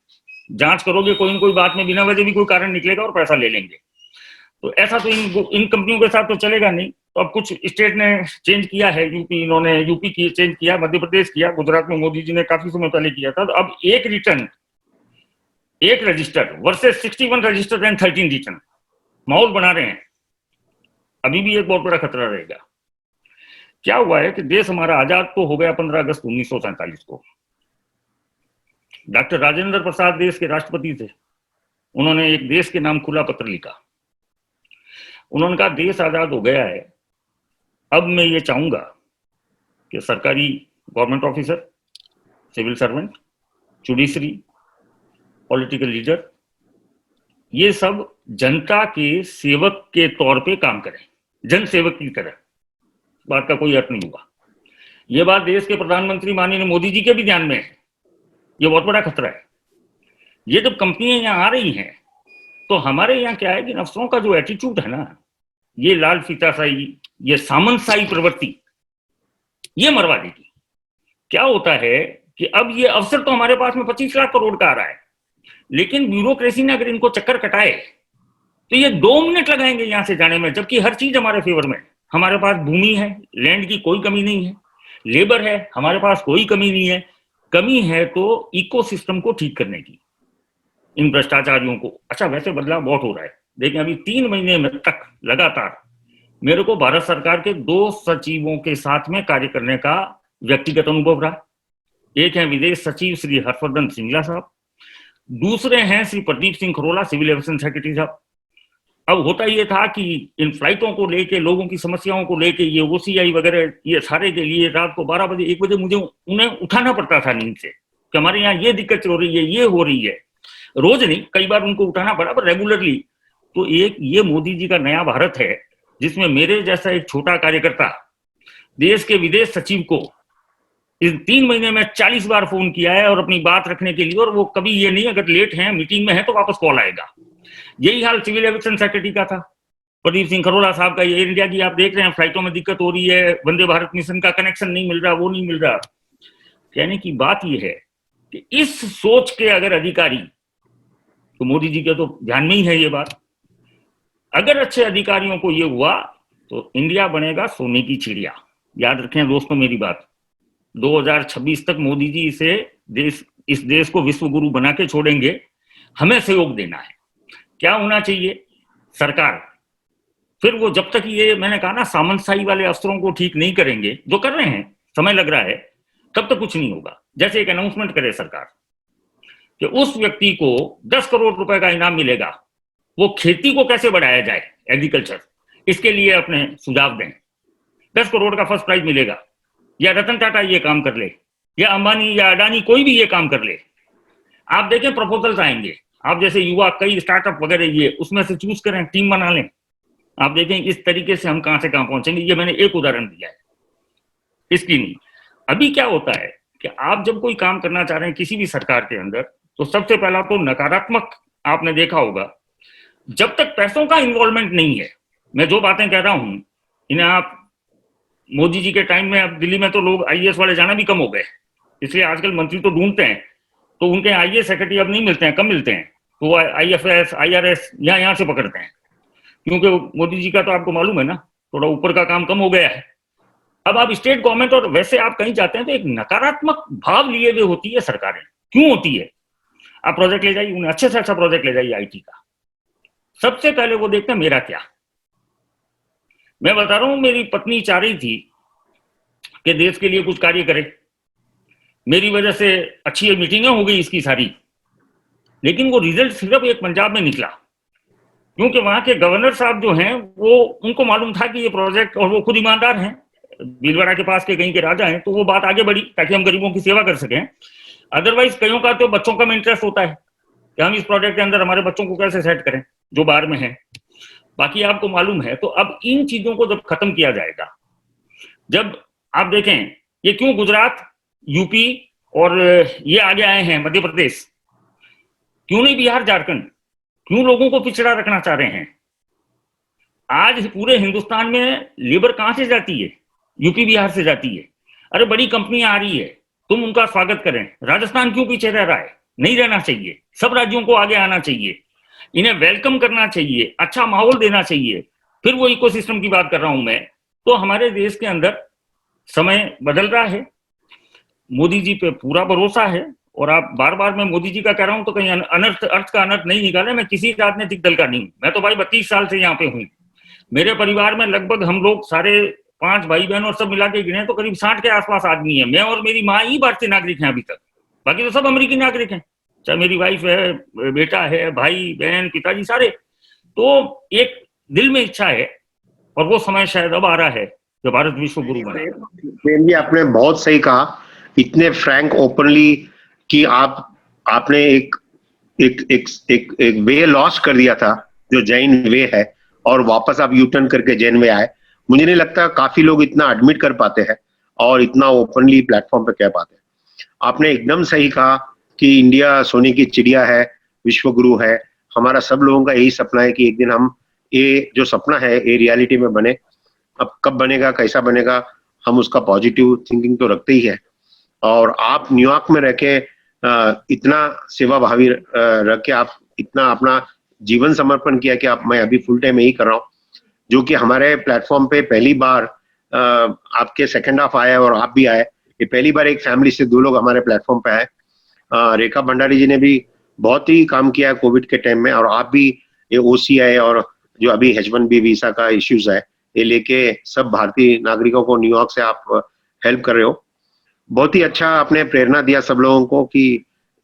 जांच करोगे कोई न कोई बात में, बिना वजह भी कोई कारण निकलेगा और पैसा ले लेंगे। तो ऐसा तो इन कंपनियों के साथ तो चलेगा नहीं। तो अब कुछ स्टेट ने चेंज किया है, यूपी की चेंज किया, मध्य प्रदेश किया, गुजरात में मोदी जी ने काफी समय पहले किया था। तो अब एक रिटर्न, एक register versus 61 register and 13 return, माहौल बना रहे हैं। अभी भी एक बहुत बड़ा खतरा रहेगा। क्या हुआ है कि देश हमारा आजाद तो हो गया 15 अगस्त 1947 को। डॉक्टर राजेंद्र प्रसाद देश के राष्ट्रपति थे, उन्होंने एक देश के नाम खुला पत्र लिखा। उन्होंने कहा देश आजाद हो गया है, अब मैं ये चाहूंगा कि सरकारी government officer, civil servant, judiciary, political leader, ये सब जनता के सेवक के तौर पे काम करें, जन सेवक की तरह। बात का कोई अर्थ नहीं हुआ। ये बात देश के प्रधानमंत्री माननीय मोदी जी के भी ध्यान में है। ये बहुत बड़ा खतरा है। ये जब कंपनियां यहाँ आ रही हैं तो हमारे यहाँ क्या है कि अफसरों का जो एटीट्यूड है ना, ये लाल फीताशाही, ये सामंतशाही प्रवृत्ति, ये मरवा देगी। क्या होता है कि अब ये अवसर तो हमारे पास में 25 लाख करोड़ का आ रहा है, लेकिन ब्यूरोक्रेसी ने अगर इनको चक्कर कटाए तो ये 2 मिनट लगाएंगे यहां से जाने में, जबकि हर चीज हमारे फेवर में। हमारे पास भूमि है, लैंड की कोई कमी नहीं है, लेबर है, हमारे पास कोई कमी नहीं है। कमी है तो इकोसिस्टम को ठीक करने की, इन भ्रष्टाचारियों को। अच्छा, वैसे बदलाव बहुत हो रहा है। देखिए, अभी 3 महीने में तक लगातार मेरे को भारत सरकार के 2 सचिवों के साथ में कार्य करने का व्यक्तिगत अनुभव रहा। एक है विदेश सचिव श्री हर्षवर्धन श्रृंगला साहब, दूसरे हैं Shri Pradeep Singh Kharola, civil aviation secretary sahab. अब होता ये था कि इन फ्लाइटों को लेके, लोगों की समस्याओं को लेके, ये OCI वगैरह, ये सारे के लिए रात को 12 बजे 1 बजे मुझे उन्हें उठाना पड़ता था नींद से कि हमारे यहाँ ये दिक्कत हो रही है, ये हो रही है। रोज नहीं, कई बार उनको उठाना पड़ा, पर रेगुलरली। तो एक ये मोदी जी का नया भारत है, जिसमें मेरे जैसा एक छोटा कार्यकर्ता देश के विदेश सचिव को इस 3 महीने में 40 बार फोन किया है और अपनी बात रखने के लिए, और वो कभी ये नहीं, अगर लेट है, मीटिंग में है तो वापस कॉल आएगा। यही हाल सिविल एविएशन सेक्रेटरी का था, प्रदीप सिंह खरोला साहब का। एयर इंडिया की आप देख रहे हैं, फ्लाइटों में दिक्कत हो रही है, वंदे भारत मिशन का कनेक्शन नहीं मिल रहा, वो नहीं मिल रहा। कहने की बात यह है कि इस सोच के अगर अधिकारी, तो मोदी जी के तो ध्यान में ही है ये बात, अगर अच्छे अधिकारियों को ये हुआ तो इंडिया बनेगा सोने की चिड़िया। याद रखें दोस्तों मेरी बात, 2026 तक मोदी जी इस देश को विश्व गुरु बना के छोड़ेंगे। हमें सहयोग देना है। क्या होना चाहिए? सरकार, फिर वो जब तक ये, मैंने कहा ना, सामंतशाही वाले अफसरों को ठीक नहीं करेंगे, जो कर रहे हैं, समय लग रहा है, तब तक कुछ नहीं होगा। जैसे एक अनाउंसमेंट करे सरकार कि उस व्यक्ति को 10 करोड़ रुपए का इनाम मिलेगा, वो खेती को कैसे बढ़ाया जाए, एग्रीकल्चर, इसके लिए अपने सुझाव दें। 10 करोड़ का फर्स्ट प्राइज मिलेगा, या रतन टाटा ये काम कर ले, या अंबानी या अडानी कोई भी ये काम कर ले। आप देखें प्रपोजल्स आएंगे, आप जैसे युवा कई स्टार्टअप वगैरह, ये उसमें से चूज करें, टीम बना लें। आप देखें इस तरीके से हम कहां से कहां पहुंचेंगे। ये मैंने एक उदाहरण दिया है, इसकी नहीं। अभी क्या होता है कि आप जब कोई काम करना चाह रहे हैं किसी भी सरकार के अंदर, तो सबसे पहला तो नकारात्मक आपने देखा होगा, जब तक पैसों का इन्वॉल्वमेंट नहीं है। मैं जो बातें कह रहा हूं, इन्हें आप मोदी जी के टाइम में, अब दिल्ली में तो लोग IAS वाले जाना भी कम हो गए, इसलिए आजकल मंत्री तो ढूंढते हैं, तो उनके IAS सेक्रेटरी अब नहीं मिलते हैं, कम मिलते हैं, तो वो IFS IRS यहाँ से पकड़ते हैं, क्योंकि मोदी जी का तो आपको मालूम है ना, थोड़ा ऊपर का काम कम हो गया है। अब आप स्टेट गवर्नमेंट और वैसे आप कहीं जाते हैं तो एक नकारात्मक भाव लिए हुए होती है सरकारें। क्यों होती है? आप प्रोजेक्ट ले जाइए, उन्हें अच्छे से अच्छा प्रोजेक्ट ले जाइए IT का, सबसे पहले वो देखते हैं मेरा क्या। मैं बता रहा हूं, मेरी पत्नी चाह रही थी कि देश के लिए कुछ कार्य करे, मेरी वजह से अच्छी मीटिंगें हो गई इसकी सारी, लेकिन वो रिजल्ट सिर्फ एक पंजाब में निकला, क्योंकि वहां के गवर्नर साहब जो हैं, वो, उनको मालूम था कि ये प्रोजेक्ट, और वो खुद ईमानदार हैं, भीलवाड़ा के पास के कहीं के राजा हैं, तो वो बात आगे बढ़ी ताकि हम गरीबों की सेवा कर सकें। अदरवाइज कईयों का तो बच्चों का में इंटरेस्ट होता है कि हम इस प्रोजेक्ट के अंदर हमारे बच्चों को कैसे सेट करें जो बाहर में है, बाकी आपको मालूम है। तो अब इन चीजों को जब खत्म किया जाएगा, जब आप देखें ये क्यों गुजरात, यूपी और ये आगे आए हैं, मध्य प्रदेश, क्यों नहीं बिहार, झारखंड, क्यों लोगों को पिछड़ा रखना चाह रहे हैं? आज पूरे हिंदुस्तान में लेबर कहां से जाती है? यूपी बिहार से जाती है। अरे बड़ी कंपनियां आ रही है, तुम उनका स्वागत करें। राजस्थान क्यों पीछे रह रहा है? नहीं रहना चाहिए, सब राज्यों को आगे आना चाहिए, इन्हें वेलकम करना चाहिए, अच्छा माहौल देना चाहिए। फिर वो इकोसिस्टम की बात कर रहा हूं मैं। तो हमारे देश के अंदर समय बदल रहा है, मोदी जी पे पूरा भरोसा है। और आप बार बार मैं मोदी जी का कह रहा हूं तो कहीं अर्थ का अनर्थ नहीं निकाले। मैं किसी राजनीतिक दल का नहीं हूं, मैं तो भाई 32 साल से यहाँ पे हूँ। मेरे परिवार में लगभग हम लोग सारे 5 भाई बहन और सब मिला के गिने तो करीब 60 के आसपास आदमी है। मैं और मेरी माँ ही भारतीय नागरिक हैं अभी तक, बाकी तो सब अमेरिकी नागरिक हैं, चाहे मेरी वाइफ है, बेटा है, भाई बहन, पिताजी सारे। तो एक दिल में इच्छा है, और वो समय शायद अब आ रहा है कि भारत विश्व गुरु बने।
प्रेम जी, आपने बहुत सही कहा, इतने फ्रैंक ओपनली कि आपने एक वे लॉस कर दिया था जो जैन वे है, और वापस आप यूटर्न करके जैन वे आए। मुझे नहीं लगता काफी लोग इतना एडमिट कर पाते हैं और इतना ओपनली प्लेटफॉर्म पे कह पाते हैं। आपने एकदम सही कहा कि इंडिया सोने की चिड़िया है, विश्व गुरु है। हमारा सब लोगों का यही सपना है कि एक दिन हम, ये जो सपना है ये रियलिटी में बने। अब कब बनेगा, कैसा बनेगा, हम उसका पॉजिटिव थिंकिंग तो रखते ही है। और आप न्यूयॉर्क में रह के इतना सेवा भावी रख के आप इतना अपना जीवन समर्पण किया कि आप मैं अभी फुल टाइम यही कर रहा हूँ, जो कि हमारे प्लेटफॉर्म पे पहली बार आपके सेकंड हाफ आया और आप भी आए। ये पहली बार एक फैमिली से 2 लोग हमारे प्लेटफॉर्म पे आए। रेखा भंडारी जी ने भी बहुत ही काम किया है कोविड के टाइम में, और आप भी ये OCI और जो अभी H1B वीसा का इश्यूज है ये लेके सब भारतीय नागरिकों को न्यूयॉर्क से आप हेल्प कर रहे हो। बहुत ही अच्छा आपने प्रेरणा दिया सब लोगों को कि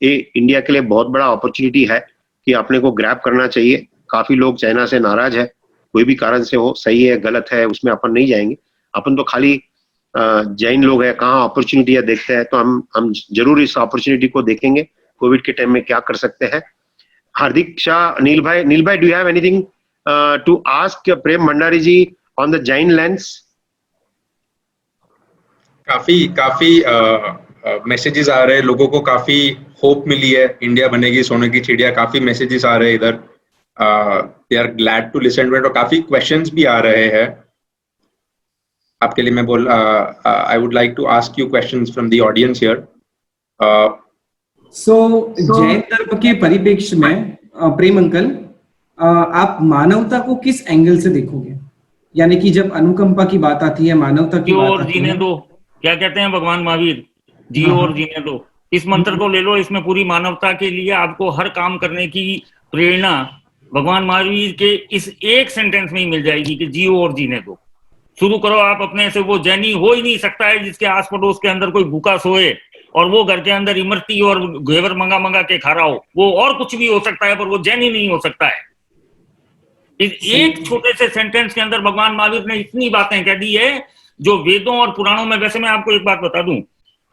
ये इंडिया के लिए बहुत बड़ा अपॉर्चुनिटी है कि अपने को ग्रैब करना चाहिए। काफी लोग चाइना से नाराज है, कोई भी कारण से हो, सही है गलत है उसमें अपन नहीं जाएंगे। अपन तो खाली जैन लोग है, कहाँ अपॉर्चुनिटी देखते हैं तो हम जरूर इस अपॉर्चुनिटी को देखेंगे कोविड के टाइम में क्या कर सकते हैं। हार्दिक Shah, Neel bhai, do you have anything to ask Prem Bhandari ji on the Jain lens?
काफी मैसेजेस आ रहे हैं लोगों को, काफी होप मिली है, इंडिया बनेगी सोने की चिड़िया, काफी मैसेजेस आ रहे हैं इधर। They are glad to listen to it, और काफी क्वेश्चंस भी आ रहे हैं आपके लिए। मैं बोल I would like to ask you questions from the audience here.
So Jain धर्म के परिप्रेक्ष्य में प्रेम अंकल, आप मानवता को किस एंगल से देखोगे? यानी कि जब अनुकंपा की बात आती है, मानवता की बात आती है,
जीने दो, क्या कहते हैं भगवान महावीर, जियो और जीने दो, इस मंत्र को ले लो। इसमें पूरी मानवता के लिए आपको हर काम करने की प्रेरणा भगवान महावीर के इस एक सेंटेंस में ही मिल जाएगी कि जियो और जीने दो। शुरू करो आप अपने से। वो जैनी हो ही नहीं सकता है जिसके आस पड़ोस के अंदर कोई भूखा सोए और वो घर के अंदर इमरती और घेवर मंगा के खा रहा हो। वो और कुछ भी हो सकता है पर वो जैनी नहीं हो सकता है। इस एक छोटे से सेंटेंस के अंदर भगवान महावीर ने इतनी बातें कह दी है जो वेदों और पुराणों में। वैसे मैं आपको एक बात बता दूं,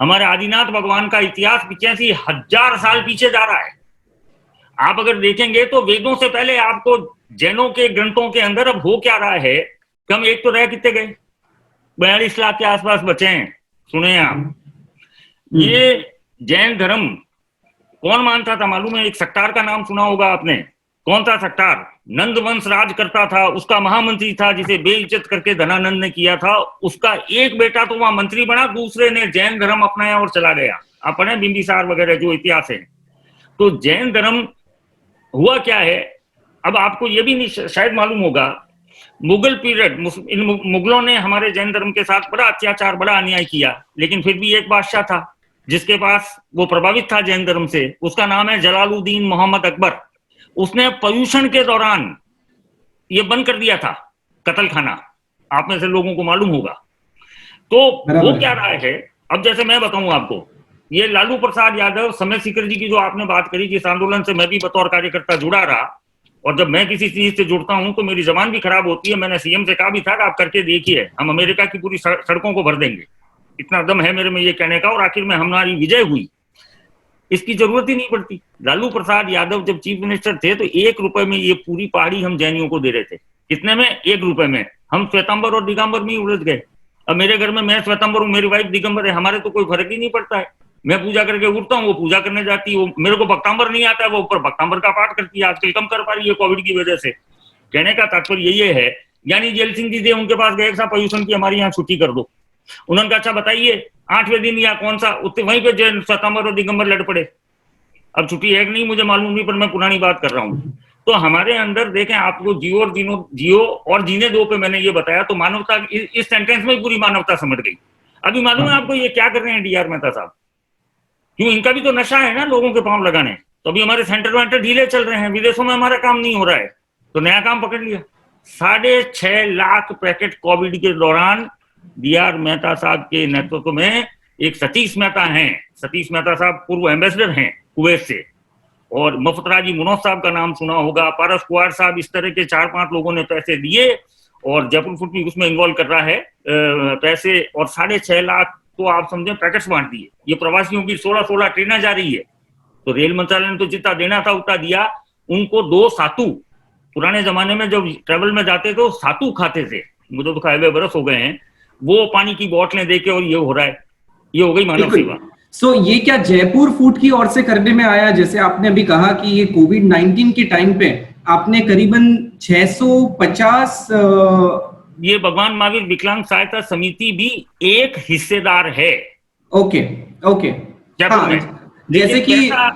हमारे आदिनाथ भगवान का इतिहास 85,000 साल पीछे जा रहा है। आप अगर देखेंगे तो वेदों से पहले आपको जैनों के ग्रंथों के अंदर अब हो क्या रहा है। कम एक तो रह कितने गए, 42 लाख के आसपास बचे हैं। सुने आप, ये जैन धर्म कौन मानता था मालूम है? एक सक्टार का नाम सुना होगा आपने। कौन था सक्टार? नंद वंश राज करता था, उसका महामंत्री था जिसे बेइज्जत करके धनानंद ने किया था। उसका एक बेटा तो वहां मंत्री बना, दूसरे ने जैन धर्म अपनाया और चला गया। आप पढ़े बिंबिसार वगैरह जो इतिहास है। तो जैन धर्म हुआ क्या है, अब आपको ये भी नहीं शायद मालूम होगा, मुगल पीरियड, इन मुगलों ने हमारे जैन धर्म के साथ बड़ा अत्याचार, बड़ा अन्याय किया। लेकिन फिर भी एक बादशाह था जिसके पास वो प्रभावित था जैन धर्म से। उसका नाम है जलालुद्दीन मोहम्मद अकबर। उसने पर्यूषण के दौरान ये बंद कर दिया था कत्ल खाना। आप में से लोगों को मालूम होगा। तो वो क्या रहा है, अब जैसे मैं बताऊं आपको, ये लालू प्रसाद यादव, समय सीकर जी की जो आपने बात करी, जिस आंदोलन से मैं भी बतौर कार्यकर्ता जुड़ा रहा, और जब मैं किसी चीज से जुड़ता हूं तो मेरी जबान भी खराब होती है। मैंने सीएम से कहा भी था कि आप करके देखिए, हम अमेरिका की पूरी सड़कों को भर देंगे। इतना दम है मेरे में ये कहने का, और आखिर में हमारी विजय हुई। इसकी जरूरत ही नहीं पड़ती। लालू प्रसाद यादव जब चीफ मिनिस्टर थे तो 1 रुपए में ये पूरी पहाड़ी हम जैनियों को दे रहे थे। कितने में? 1 रुपए में। हम श्वेतांबर और दिगंबर में ही उलझ गए। अब मेरे घर में मैं श्वेतांबर हूँ, मेरी वाइफ दिगंबर है, हमारे तो कोई फर्क ही नहीं पड़ता है। मैं पूजा करके उठता हूँ, वो पूजा करने जाती है। वो मेरे को भक्तांबर नहीं आता है, वो ऊपर भक्तांबर का पाठ करती है। आजकल कम कर पा रही है कोविड की वजह से। कहने का तात्पर्य ये है, यानी जेल सिंह जी थे, उनके पास गए सा पर्यूषण की हमारी यहाँ छुट्टी कर दो। उन्होंने कहा अच्छा बताइए 8वें दिन या कौन सा, वहीं पे श्वेतांबर और दिगंबर लड़ पड़े। अब छुट्टी है कि नहीं मुझे मालूम नहीं, पर मैं पुरानी बात कर रहा हूँ। तो हमारे अंदर देखें, आपको जियो और जीने दो पे मैंने ये बताया, तो मानवता इस सेंटेंस में पूरी मानवता समझ गई। अभी मालूम है आपको ये क्या कर रहे हैं डीआर मेहता साहब? क्यों? इनका भी तो नशा है ना लोगों के पांव लगाने। तो अभी हमारे सेंटर वेंटर ढीले चल रहे हैं, विदेशों में हमारा काम नहीं हो रहा है, तो नया काम पकड़ लिया। 6.5 लाख पैकेट कोविड के दौरान डीआर मेहता साहब के नेतृत्व में एक सतीश मेहता हैं। सतीश मेहता साहब पूर्व एम्बेसडर हैं कुवैत से, और मुफ्तराजी मुनोज साहब का नाम सुना होगा, पारस कुआर साहब, इस तरह के 4-5 लोगों ने पैसे दिए, और जयपुर फूड भी उसमें इन्वॉल्व कर रहा है पैसे, और 6.5 लाख तो आप समझे पैकेट्स बांट दिए। ये प्रवासियों की 16 ट्रेनें जा रही है, तो रेल मंत्रालय ने तो जितना देना था उतना दिया। उनको 2 सातू, पुराने जमाने में जब ट्रेवल में जाते तो सातू खाते थे, मुझे तो खाए हुए बरस हो गए हैं, वो पानी की बोतलें देके, और ये हो रहा है, ये हो गई मानव सेवा।
सो ये क्या जयपुर फूड की ओर से करने में आया? जैसे आपने अभी कहा कि ये कोविड-19 के टाइम पे आपने करीबन 650
ये भगवान महावीर विकलांग सहायता समिति भी एक हिस्सेदार है।
Okay okay.
जयपुर
हाँ,
में।
जैसे कि
हाँ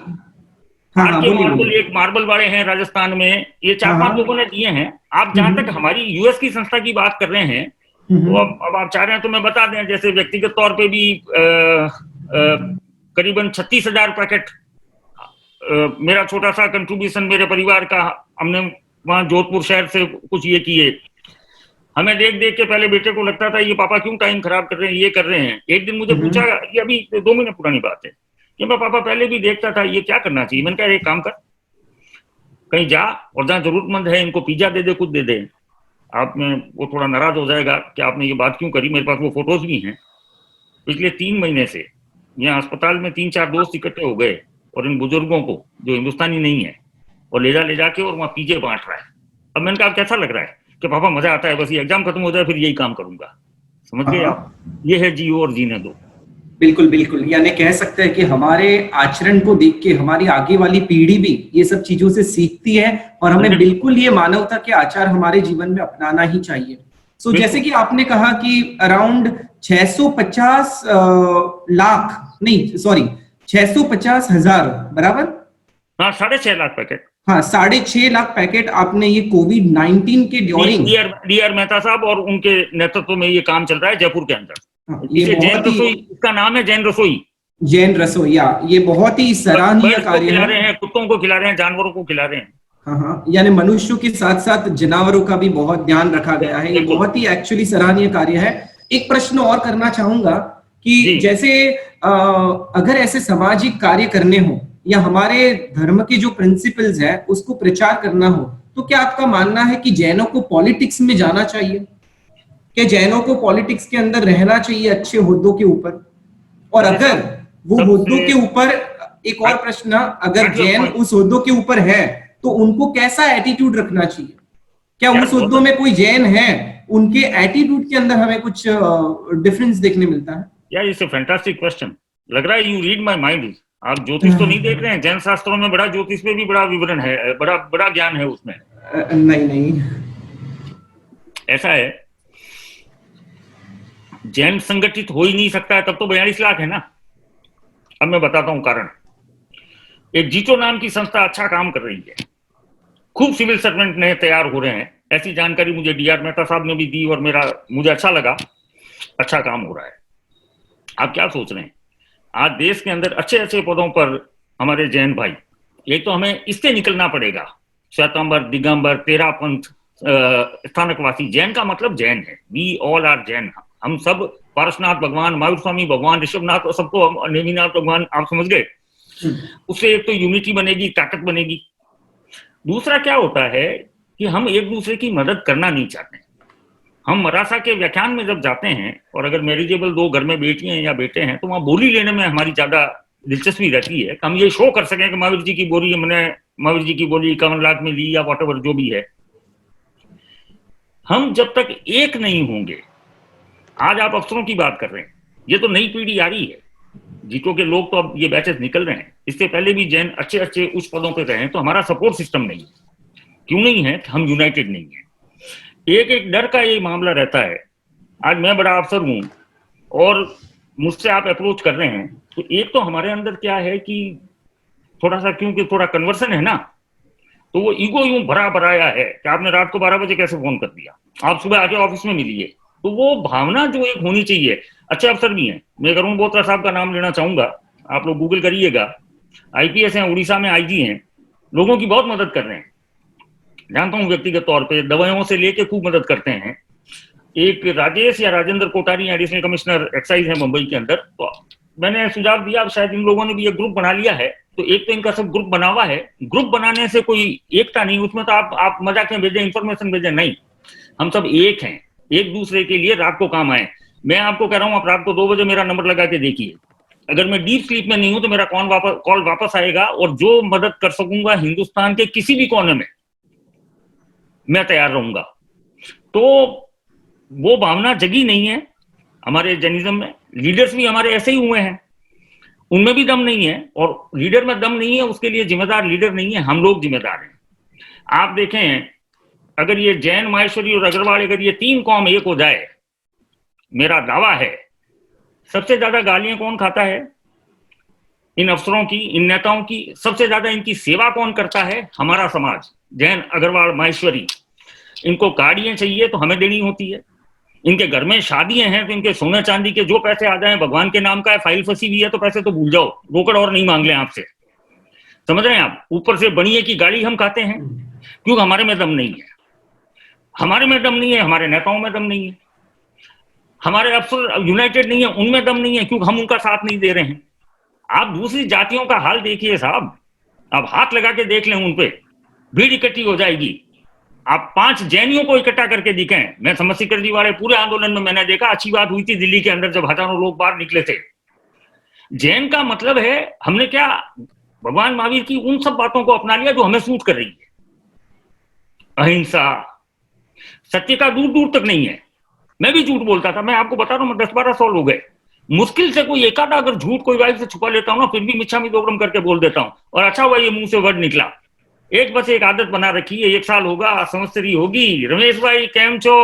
हाँ
के
बोलिए
मार्बल,
बोलिए।
एक मार्बल वाले हैं राजस्थान में, ये
हाँ
4-5
हाँ।
लोगों ने दिए हैं। आप जहां तक हमारी यूएस की संस्था की बात कर रहे हैं, तो अब आप चाह रहे हैं तो मैं बता दें, जैसे व्यक्तिगत तौर पे भी करीबन 36,000 पैकेट मेरा छोटा सा कंट्रीब्यूशन मेरे परिवार का, हमने वहां जोधपुर शहर से कुछ ये किए। हमें देख देख के पहले बेटे को लगता था ये पापा क्यों टाइम खराब कर रहे हैं, ये कर रहे हैं। एक दिन मुझे पूछा, ये अभी 2 महीने पुरानी बात है, कि मैं पापा पहले भी देखता था, ये क्या करना चाहिए। मैंने कहा एक काम कर, कहीं जा और जहां जरूरतमंद है इनको पिज्जा दे दे, कुछ दे दे। आप में वो थोड़ा नाराज हो जाएगा कि आपने ये बात क्यों करी, मेरे पास वो फोटोज भी हैं। पिछले 3 महीने से यहाँ अस्पताल में 3-4 दोस्त इकट्ठे हो गए और इन बुजुर्गों को, जो हिंदुस्तानी नहीं है, और ले जा के और वहां पिज्जे बांट रहा है। अब मैंने कहा कैसा लग रहा है, कि पापा मजा आता है, बस ये एग्जाम खत्म हो जाए फिर यही काम करूंगा। समझ गए आप, ये है जियो और जीने दो।
बिल्कुल बिल्कुल, यानी कह सकते हैं कि हमारे आचरण को देख के हमारी आगे वाली पीढ़ी भी ये सब चीजों से सीखती है, और हमें बिल्कुल ये मानवता के आचार हमारे जीवन में अपनाना ही चाहिए। सो जैसे कि आपने कहा कि अराउंड 650 लाख, नहीं सॉरी 650,000, बराबर?
हाँ, 6.5 लाख पैकेट।
हाँ, 6.5 लाख पैकेट आपने ये कोविड-19 के ड्यूरिंग।
डीआर मेहता साहब और उनके नेतृत्व में ये काम चल रहा है जयपुर के अंदर।
ये
जैन
बहुत ही,
रसोई, इसका नाम है जैन रसोई।
जैन रसोईया, ये बहुत ही सराहनीय कार्य
खिला
है।
रहे हैं, कुत्तों को खिला रहे हैं, जानवरों को खिला रहे हैं।
हाँ हाँ, यानी मनुष्यों के साथ साथ जानवरों का भी बहुत ध्यान रखा गया है। ये बहुत ही एक्चुअली सराहनीय कार्य है। एक प्रश्न और करना चाहूंगा कि जैसे अगर ऐसे सामाजिक कार्य करने हो या हमारे धर्म के जो प्रिंसिपल्स है उसको प्रचार करना हो, तो क्या आपका मानना है कि जैनों को पॉलिटिक्स में जाना चाहिए? क्या जैनों को पॉलिटिक्स के अंदर रहना चाहिए अच्छे हुद्दों के ऊपर? और अगर वो हुद्दों के ऊपर, एक और प्रश्न, अगर जैन उस हुद्दों के ऊपर है तो उनको कैसा एटीट्यूड रखना चाहिए? क्या उस हुद्दों में कोई जैन है, उनके एटीट्यूड के अंदर हमें कुछ डिफरेंस देखने मिलता है?
यार इट्स अ फैंटास्टिक क्वेश्चन। लग रहा है यू रीड माय माइंड। आप ज्योतिष तो नहीं देख रहे हैं? जैन शास्त्रों में बड़ा, ज्योतिष में भी बड़ा विवरण है, बड़ा बड़ा ज्ञान है उसमें।
नहीं नहीं,
ऐसा है, जैन संगठित हो ही नहीं सकता है, तब तो 42 लाख है ना। अब मैं बताता हूं कारण। एक जीतो नाम की संस्था अच्छा काम कर रही है, खूब सिविल सर्वेंट नए तैयार हो रहे हैं, ऐसी जानकारी मुझे डीआर मेहता साहब ने भी दी और मुझे अच्छा लगा, अच्छा काम हो रहा है। आप क्या सोच रहे हैं, आज देश के अंदर अच्छे अच्छे पदों पर हमारे जैन भाई, एक तो हमें इससे निकलना पड़ेगा, श्वेतांबर, दिगंबर, तेरापंथ, स्थानकवासी। जैन का मतलब जैन है, वी ऑल आर जैन। हम सब, पारसनाथ भगवान, महावीर स्वामी भगवान, ऋषभनाथ, सबको नेमिनाथ भगवान, आप समझ गए। उससे एक तो यूनिटी बनेगी, ताकत बनेगी। दूसरा क्या होता है कि हम एक दूसरे की मदद करना नहीं चाहते। हम मराठा के व्याख्यान में जब जाते हैं और अगर मैरिजेबल 2 घर में बेटियां या बेटे हैं तो वहां बोली लेने में हमारी ज्यादा दिलचस्पी रहती है कि हम ये शो कर सकें कि महावीर जी की बोली, मैंने महावीर जी की बोली 51 लाख में ली या वॉटएवर जो भी है। हम जब तक एक नहीं होंगे, आज आप अफसरों की बात कर रहे हैं, ये तो नई पीढ़ी आ रही है, जीतो के लोग तो अब ये बैचेस निकल रहे हैं, इससे पहले भी जैन अच्छे अच्छे उच्च पदों पर रहे हैं, तो हमारा सपोर्ट सिस्टम नहीं है। क्यों नहीं है? हम यूनाइटेड नहीं है। एक एक डर का ये मामला रहता है। आज मैं बड़ा अफसर हूं और मुझसे आप अप्रोच कर रहे हैं, तो एक तो हमारे अंदर क्या है कि थोड़ा सा, क्योंकि थोड़ा कन्वर्सन है ना, तो वो ईगो यूं भरा भराया है कि आपने रात को 12 बजे कैसे फोन कर दिया, आप सुबह आके ऑफिस में मिलिए। तो वो भावना जो एक होनी चाहिए, अच्छे अफसर भी हैं, मैं अरुण बोत्रा साहब का नाम लेना चाहूंगा, आप लोग गूगल करिएगा, आईपीएस हैं, उड़ीसा में आईजी हैं, लोगों की बहुत मदद कर रहे हैं, जानता हूं व्यक्तिगत तौर पे, दवाइयों से लेके खूब मदद करते हैं। एक राजेश या Rajendra Kothari additional commissioner excise है मुंबई के अंदर, तो मैंने सुझाव दिया, शायद इन लोगों ने भी एक ग्रुप बना लिया है, तो एक तो इनका सब ग्रुप बना हुआ है। ग्रुप बनाने से कोई एकता नहीं, उसमें तो आप मजाक में भेजें, इंफॉर्मेशन भेजें, नहीं, हम सब एक हैं, एक दूसरे के लिए रात को काम आए। मैं आपको कह रहा हूं, आप रात को 2 बजे मेरा नंबर लगा के देखिए, अगर मैं डीप स्लीप में नहीं हूं तो मेरा कॉल वापस आएगा, और जो मदद कर सकूंगा हिंदुस्तान के किसी भी कोने में मैं तैयार रहूंगा। तो वो भावना जगी नहीं है हमारे जैनिज्म में। लीडर्स भी हमारे ऐसे ही हुए हैं, उनमें भी दम नहीं है, और लीडर में दम नहीं है उसके लिए जिम्मेदार लीडर नहीं है, हम लोग जिम्मेदार हैं। आप देखें, अगर ये जैन, माहेश्वरी और अग्रवाल, अगर ये 3 कौम एक हो जाए, मेरा दावा है सबसे ज्यादा गालियां कौन खाता है? इन अफसरों की, इन नेताओं की। सबसे ज्यादा इनकी सेवा कौन करता है? हमारा समाज, जैन, अग्रवाल, माहेश्वरी। इनको गाड़ियां चाहिए तो हमें देनी होती है, इनके घर में शादियां हैं तो इनके सोने चांदी के जो पैसे आ जाए, भगवान के नाम का है, फाइल फंसी हुई है तो पैसे तो भूल जाओ, रोकड़ और नहीं मांग लें आपसे। समझ रहे हैं आप? ऊपर से बनिए की गाड़ी हम खाते हैं, क्योंकि हमारे में दम नहीं है। हमारे में दम नहीं है, हमारे नेताओं में दम नहीं है, हमारे अफसर यूनाइटेड नहीं है, उनमें दम नहीं है, क्योंकि हम उनका साथ नहीं दे रहे हैं। आप दूसरी जातियों का हाल देखिए साहब, आप हाथ लगा के देख लें, उन पे भीड़ इकट्ठी हो जाएगी। आप 5 जैनियों को इकट्ठा करके दिखें। मैं समस्तीकर जी वाले पूरे आंदोलन में मैंने देखा, अच्छी बात हुई थी दिल्ली के अंदर जब हजारों लोग बाहर निकले थे। जैन का मतलब है, हमने क्या भगवान महावीर की उन सब बातों को अपना लिया जो हमें सूट कर रही है। अहिंसा, सत्य का दूर दूर तक नहीं है। मैं भी झूठ बोलता था, मैं आपको बता रहा हूं, मैं 10-12 साल हो गए। मुश्किल से कोई एक आधा अगर झूठ कोई वाइफ से छुपा लेता हूं ना, फिर भी मिच्छामी दोग्रम करके बोल देता हूं, और अच्छा हुआ ये मुंह से वर्ड निकला। बस एक आदत बना रखी है, 1 साल होगा, संवत्सरी होगी, रमेश भाई केम छो,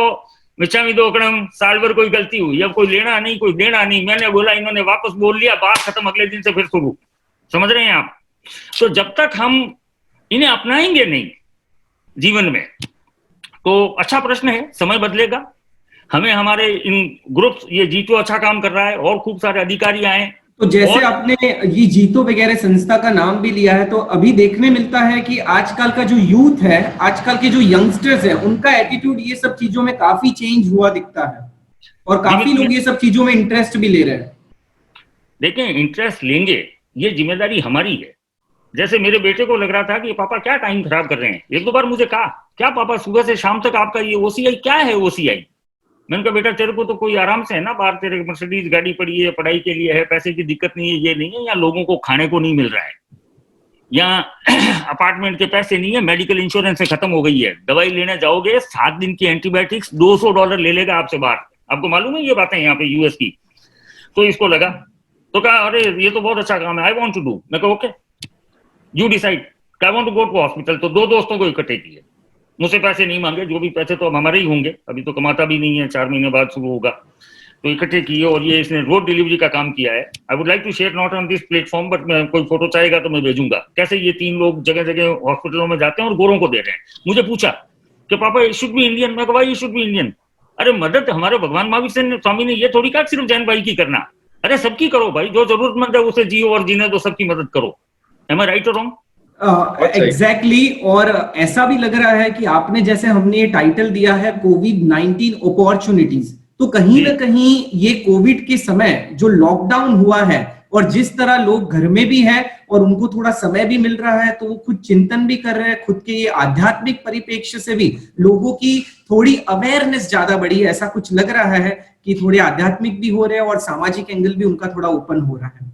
मिच्छामी दोग्रम, साल भर कोई गलती हुई, अब कोई लेना नहीं, कोई देना नहीं, मैंने बोला, इन्होंने वापस बोल लिया, बात खत्म, अगले दिन से फिर शुरू। समझ रहे हैं आप? तो जब तक हम इन्हें अपनाएंगे नहीं जीवन में, तो अच्छा प्रश्न है, समय बदलेगा। हमें हमारे इन ग्रुप्स, ये जीतो अच्छा काम कर रहा है, और खूब सारे अधिकारी आए।
तो जैसे आपने ये जीतो वगैरह संस्था का नाम भी लिया है, तो अभी देखने मिलता है कि आजकल का जो यूथ है, आजकल के जो यंगस्टर्स हैं, उनका एटीट्यूड ये सब चीजों में काफी चेंज हुआ दिखता है, और काफी लोग ये सब चीजों में इंटरेस्ट भी ले रहे हैं।
देखें, इंटरेस्ट लेंगे, ये जिम्मेदारी हमारी है। जैसे मेरे बेटे को लग रहा था कि पापा क्या टाइम खराब कर रहे हैं, 1-2 बार मुझे कहा, क्या पापा सुबह से शाम तक आपका ये ओसीआई क्या है? ओसीआई। मैंने कहा बेटा तेरे को तो कोई आराम से है ना, बाहर तेरे मर्सिडीज गाड़ी पड़ी है, पढ़ाई के लिए है, पैसे की दिक्कत नहीं है, ये नहीं है, या लोगों को खाने को नहीं मिल रहा है, या अपार्टमेंट के पैसे नहीं है, मेडिकल इंश्योरेंस से खत्म हो गई है, दवाई लेने जाओगे 7 दिन की एंटीबायोटिक्स $200 ले लेगा आपसे बाहर। आपको मालूम है ये बातें यहाँ पे यूएस की? तो इसको लगा, तो कहा अरे ये तो बहुत अच्छा काम है, आई वॉन्ट टू डू। मैं कहा okay, you decide, I want to go to hospital. तो 2 दोस्तों को इकट्ठे किए, मुझसे पैसे नहीं मांगे, जो भी पैसे तो अब हमारे ही होंगे, अभी तो कमाता भी नहीं है, 4 महीने बाद शुरू होगा, तो इकट्ठे किए, और ये इसने रोड डिलीवरी का काम किया है। I would like to share not on this platform, but मैं कोई फोटो चाहेगा तो मैं भेजूंगा, कैसे ये 3 लोग जगह जगह हॉस्पिटलों में जाते हैं और गोरों को दे रहे हैं। मुझे पूछा कि पापा ये शुड बी इंडियन। मैं कहा ये शुड बी इंडियन। अरे मदद हमारे भगवान महावीर स्वामी ने ये थोड़ी कहा सिर्फ जैन भाई की करना, अरे सबकी करो भाई, जो जरूरतमंद है उसे जियो और जीने दो, सबकी मदद करो। एम आई राइट और रॉन्ग?
एग्जैक्टली। और ऐसा भी लग रहा है कि आपने, जैसे हमने ये टाइटल दिया है कोविड-19 अपॉर्चुनिटीज, तो कहीं ना कहीं ये कोविड के समय जो लॉकडाउन हुआ है, और जिस तरह लोग घर में भी हैं और उनको थोड़ा समय भी मिल रहा है, तो वो खुद चिंतन भी कर रहे हैं, खुद के ये आध्यात्मिक परिप्रेक्ष्य से भी लोगों की थोड़ी अवेयरनेस ज्यादा बढ़ी है। ऐसा कुछ लग रहा है कि थोड़े आध्यात्मिक भी हो रहे हैं और सामाजिक एंगल भी उनका थोड़ा ओपन हो रहा है।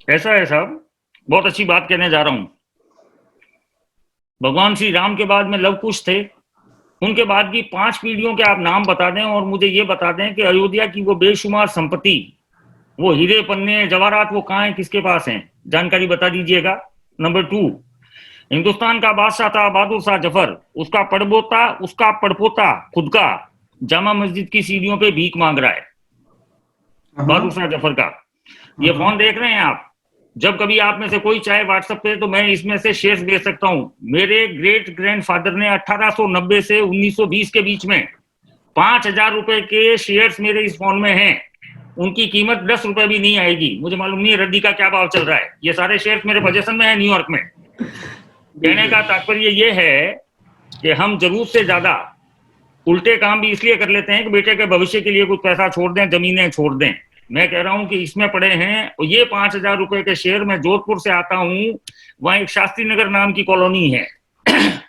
ऐसा है साहब, बहुत अच्छी बात कहने जा रहा हूं। भगवान श्री राम के बाद में लव कुश थे, उनके बाद की 5 पीढ़ियों के आप नाम बता दें, और मुझे ये बता दें कि अयोध्या की वो बेशुमार संपत्ति, वो हीरे पन्ने जवाहरात, वो कहाँ है, किसके पास हैं, जानकारी बता दीजिएगा। नंबर 2, हिंदुस्तान का बादशाह था बहादुर शाह जफर, उसका पड़पोता खुद का जामा मस्जिद की सीढ़ियों पे भीख मांग रहा है, बहादुर शाह जफर का। ये फोन देख रहे हैं आप? जब कभी आप में से कोई चाहे व्हाट्सएप पे, तो मैं इसमें से शेयर्स दे सकता हूं। मेरे ग्रेट ग्रैंडफादर ने 1890 से 1920 के बीच में 5000 रुपए के शेयर्स मेरे इस फोन में हैं। उनकी कीमत 10 रुपए भी नहीं आएगी। मुझे मालूम नहीं है रद्दी का क्या भाव चल रहा है। ये सारे शेयर्स मेरे पोजीशन में है न्यूयॉर्क में। कहने का तात्पर्य ये है कि हम जरूरत से ज्यादा उल्टे काम भी इसलिए कर लेते हैं कि बेटे के भविष्य के लिए कुछ पैसा छोड़ दें, जमीनें छोड़ दें। मैं कह रहा हूं कि इसमें पड़े हैं ये 5000 रुपए के शेयर। मैं जोधपुर से आता हूं, वहां एक शास्त्री नगर नाम की कॉलोनी है।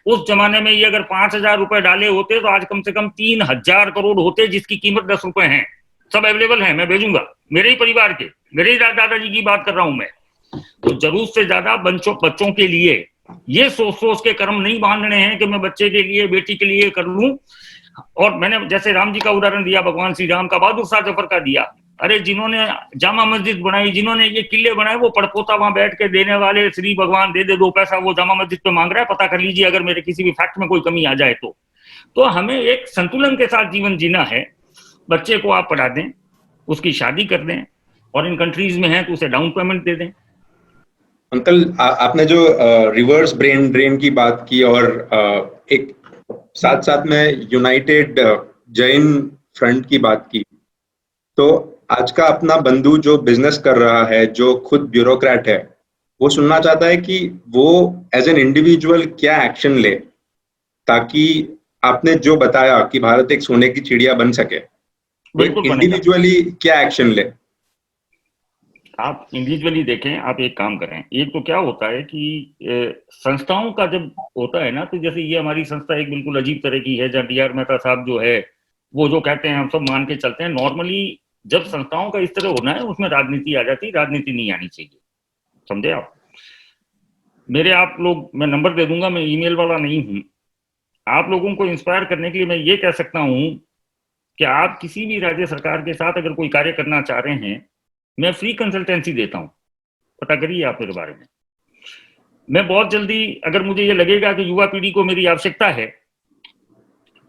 उस जमाने में ये अगर 5000 रुपए डाले होते तो आज कम से कम 3000 करोड़ होते, जिसकी कीमत 10 रुपए है। सब अवेलेबल है, मैं भेजूंगा। मेरे ही परिवार के, मेरे ही दादाजी की बात कर रहा हूं मैं। तो जरूरत से ज्यादा बच्चों के लिए ये सोच के कर्म नहीं बांधने हैं कि मैं बच्चे के लिए, बेटी के लिए कर लूं। और मैंने जैसे राम जी का उदाहरण दिया, भगवान श्री राम का, बहादुर शाह जफर का दिया। अरे जिन्होंने जामा मस्जिद बनाई, जिन्होंने ये किले बनाए, वो पड़पोता वहां बैठ के देने वाले, श्री भगवान दे दे 2 पैसा, वो जामा मस्जिद पे मांग रहा है। पता कर लीजिए अगर मेरे किसी भी फैक्ट में कोई कमी आ जाए तो हमें एक संतुलन के साथ जीवन जीना है। बच्चे को आप पढ़ा दें, उसकी शादी कर दें, फॉरेन कंट्रीज में है तो उसे डाउन पेमेंट दे दें।
अंकल, आपने जो रिवर्स ब्रेन ड्रेन की बात की और एक साथ साथ में यूनाइटेड जैन फ्रंट की बात की, तो आज का अपना बंधु जो बिजनेस कर रहा है, जो खुद ब्यूरोक्रेट है, वो सुनना चाहता है कि वो एज एन इंडिविजुअल क्या एक्शन ले ताकि आपने जो बताया कि भारत एक सोने की चिड़िया बन सके,
बिल्कुल
इंडिविजुअली क्या एक्शन ले।
आप इंडिविजुअली देखें, आप एक काम करें। एक तो क्या होता है कि संस्थाओं का जब होता है ना, तो जैसे ये हमारी संस्था एक बिल्कुल अजीब तरह की है, जहाँ डी.आर. मेहता साहब जो है वो जो कहते हैं हम सब मान के चलते हैं। नॉर्मली जब संस्थाओं का इस तरह होना है उसमें राजनीति आ जाती है, राजनीति नहीं आनी चाहिए, समझे आप। मेरे आप लोग, मैं नंबर दे दूंगा, मैं ईमेल वाला नहीं हूं। आप लोगों को इंस्पायर करने के लिए मैं ये कह सकता हूं कि आप किसी भी राज्य सरकार के साथ अगर कोई कार्य करना चाह रहे हैं, मैं फ्री कंसल्टेंसी देता हूं, पता करिए आप मेरे बारे में। मैं बहुत जल्दी, अगर मुझे ये लगेगा कि युवा पीढ़ी को मेरी आवश्यकता है,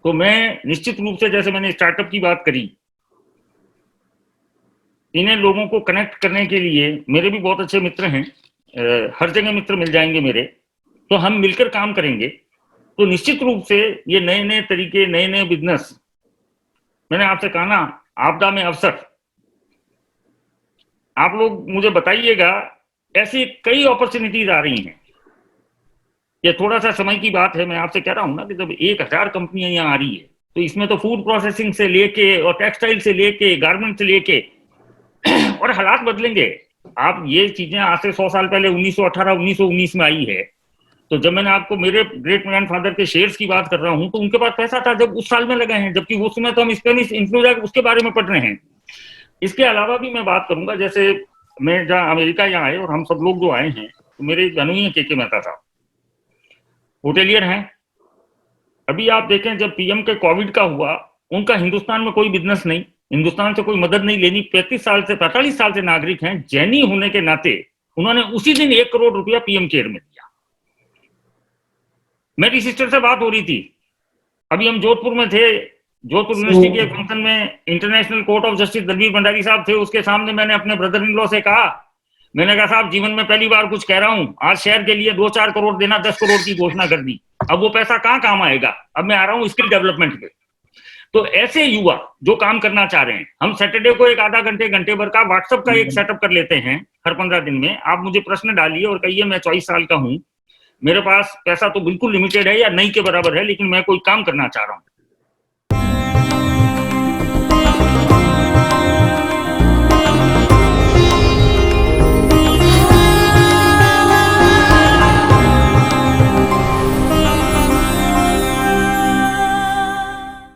तो मैं निश्चित रूप से, जैसे मैंने स्टार्टअप की बात करी, इन्हें लोगों को कनेक्ट करने के लिए मेरे भी बहुत अच्छे मित्र हैं, हर जगह मित्र मिल जाएंगे मेरे, तो हम मिलकर काम करेंगे। तो निश्चित रूप से ये नए नए तरीके, नए नए बिजनेस, मैंने आपसे कहा ना, आपदा में अवसर, आप लोग मुझे बताइएगा, ऐसी कई अपॉर्चुनिटीज आ रही हैं। ये थोड़ा सा समय की बात है, मैं आपसे कह रहा हूं ना कि जब 1000 कंपनियां यहाँ आ रही है, तो इसमें तो फूड प्रोसेसिंग से लेके और टेक्सटाइल से लेके गारमेंट से लेके और हालात बदलेंगे। आप ये चीजें आज से 100 साल पहले 1918 1919 में आई है, तो जब मैंने आपको मेरे ग्रेट ग्रैंडफादर के शेयर्स की बात कर रहा हूं, तो उनके पास पैसा था जब उस साल में लगे हैं, जबकि उस समय तो हम स्पेनिश इन्फ्लुएंजा उसके बारे में पढ़ रहे हैं। इसके अलावा भी मैं बात करूंगा, जैसे मैं जहाँ अमेरिका यहाँ आए और हम सब लोग जो आए हैं, तो मेरे बहनोई है के मेहता साहब, होटेलियर हैं। अभी आप देखें, जब पीएम के कोविड का हुआ, उनका हिंदुस्तान में कोई बिजनेस नहीं, हिंदुस्तान से कोई मदद नहीं लेनी। 45 साल से नागरिक हैं, जैनी होने के नाते उन्होंने उसी दिन 1 करोड़ रुपया पीएम केयर में दिया। मेरी सिस्टर से बात हो रही थी, अभी हम जोधपुर में थे, जोधपुर यूनिवर्सिटी के फंक्शन में International Court of Justice Dalveer Bhandari sahab थे, उसके सामने मैंने अपने ब्रदर इन लॉ से कहा, मैंने कहा साहब जीवन में पहली बार कुछ कह रहा हूं, आज शहर के लिए 2-4 करोड़ देना, 10 करोड़ की घोषणा कर दी। अब वो पैसा कहां काम आएगा, अब मैं आ रहा हूं स्किल डेवलपमेंट पे। तो ऐसे युवा जो काम करना चाह रहे हैं, हम सैटरडे को एक आधा घंटे भर का व्हाट्सएप का एक सेटअप कर लेते हैं हर 15 दिन में। आप मुझे प्रश्न डालिए और कहिए मैं 24 साल का हूं, मेरे पास पैसा तो बिल्कुल लिमिटेड है या नहीं के बराबर है, लेकिन मैं कोई काम करना चाह रहा हूं।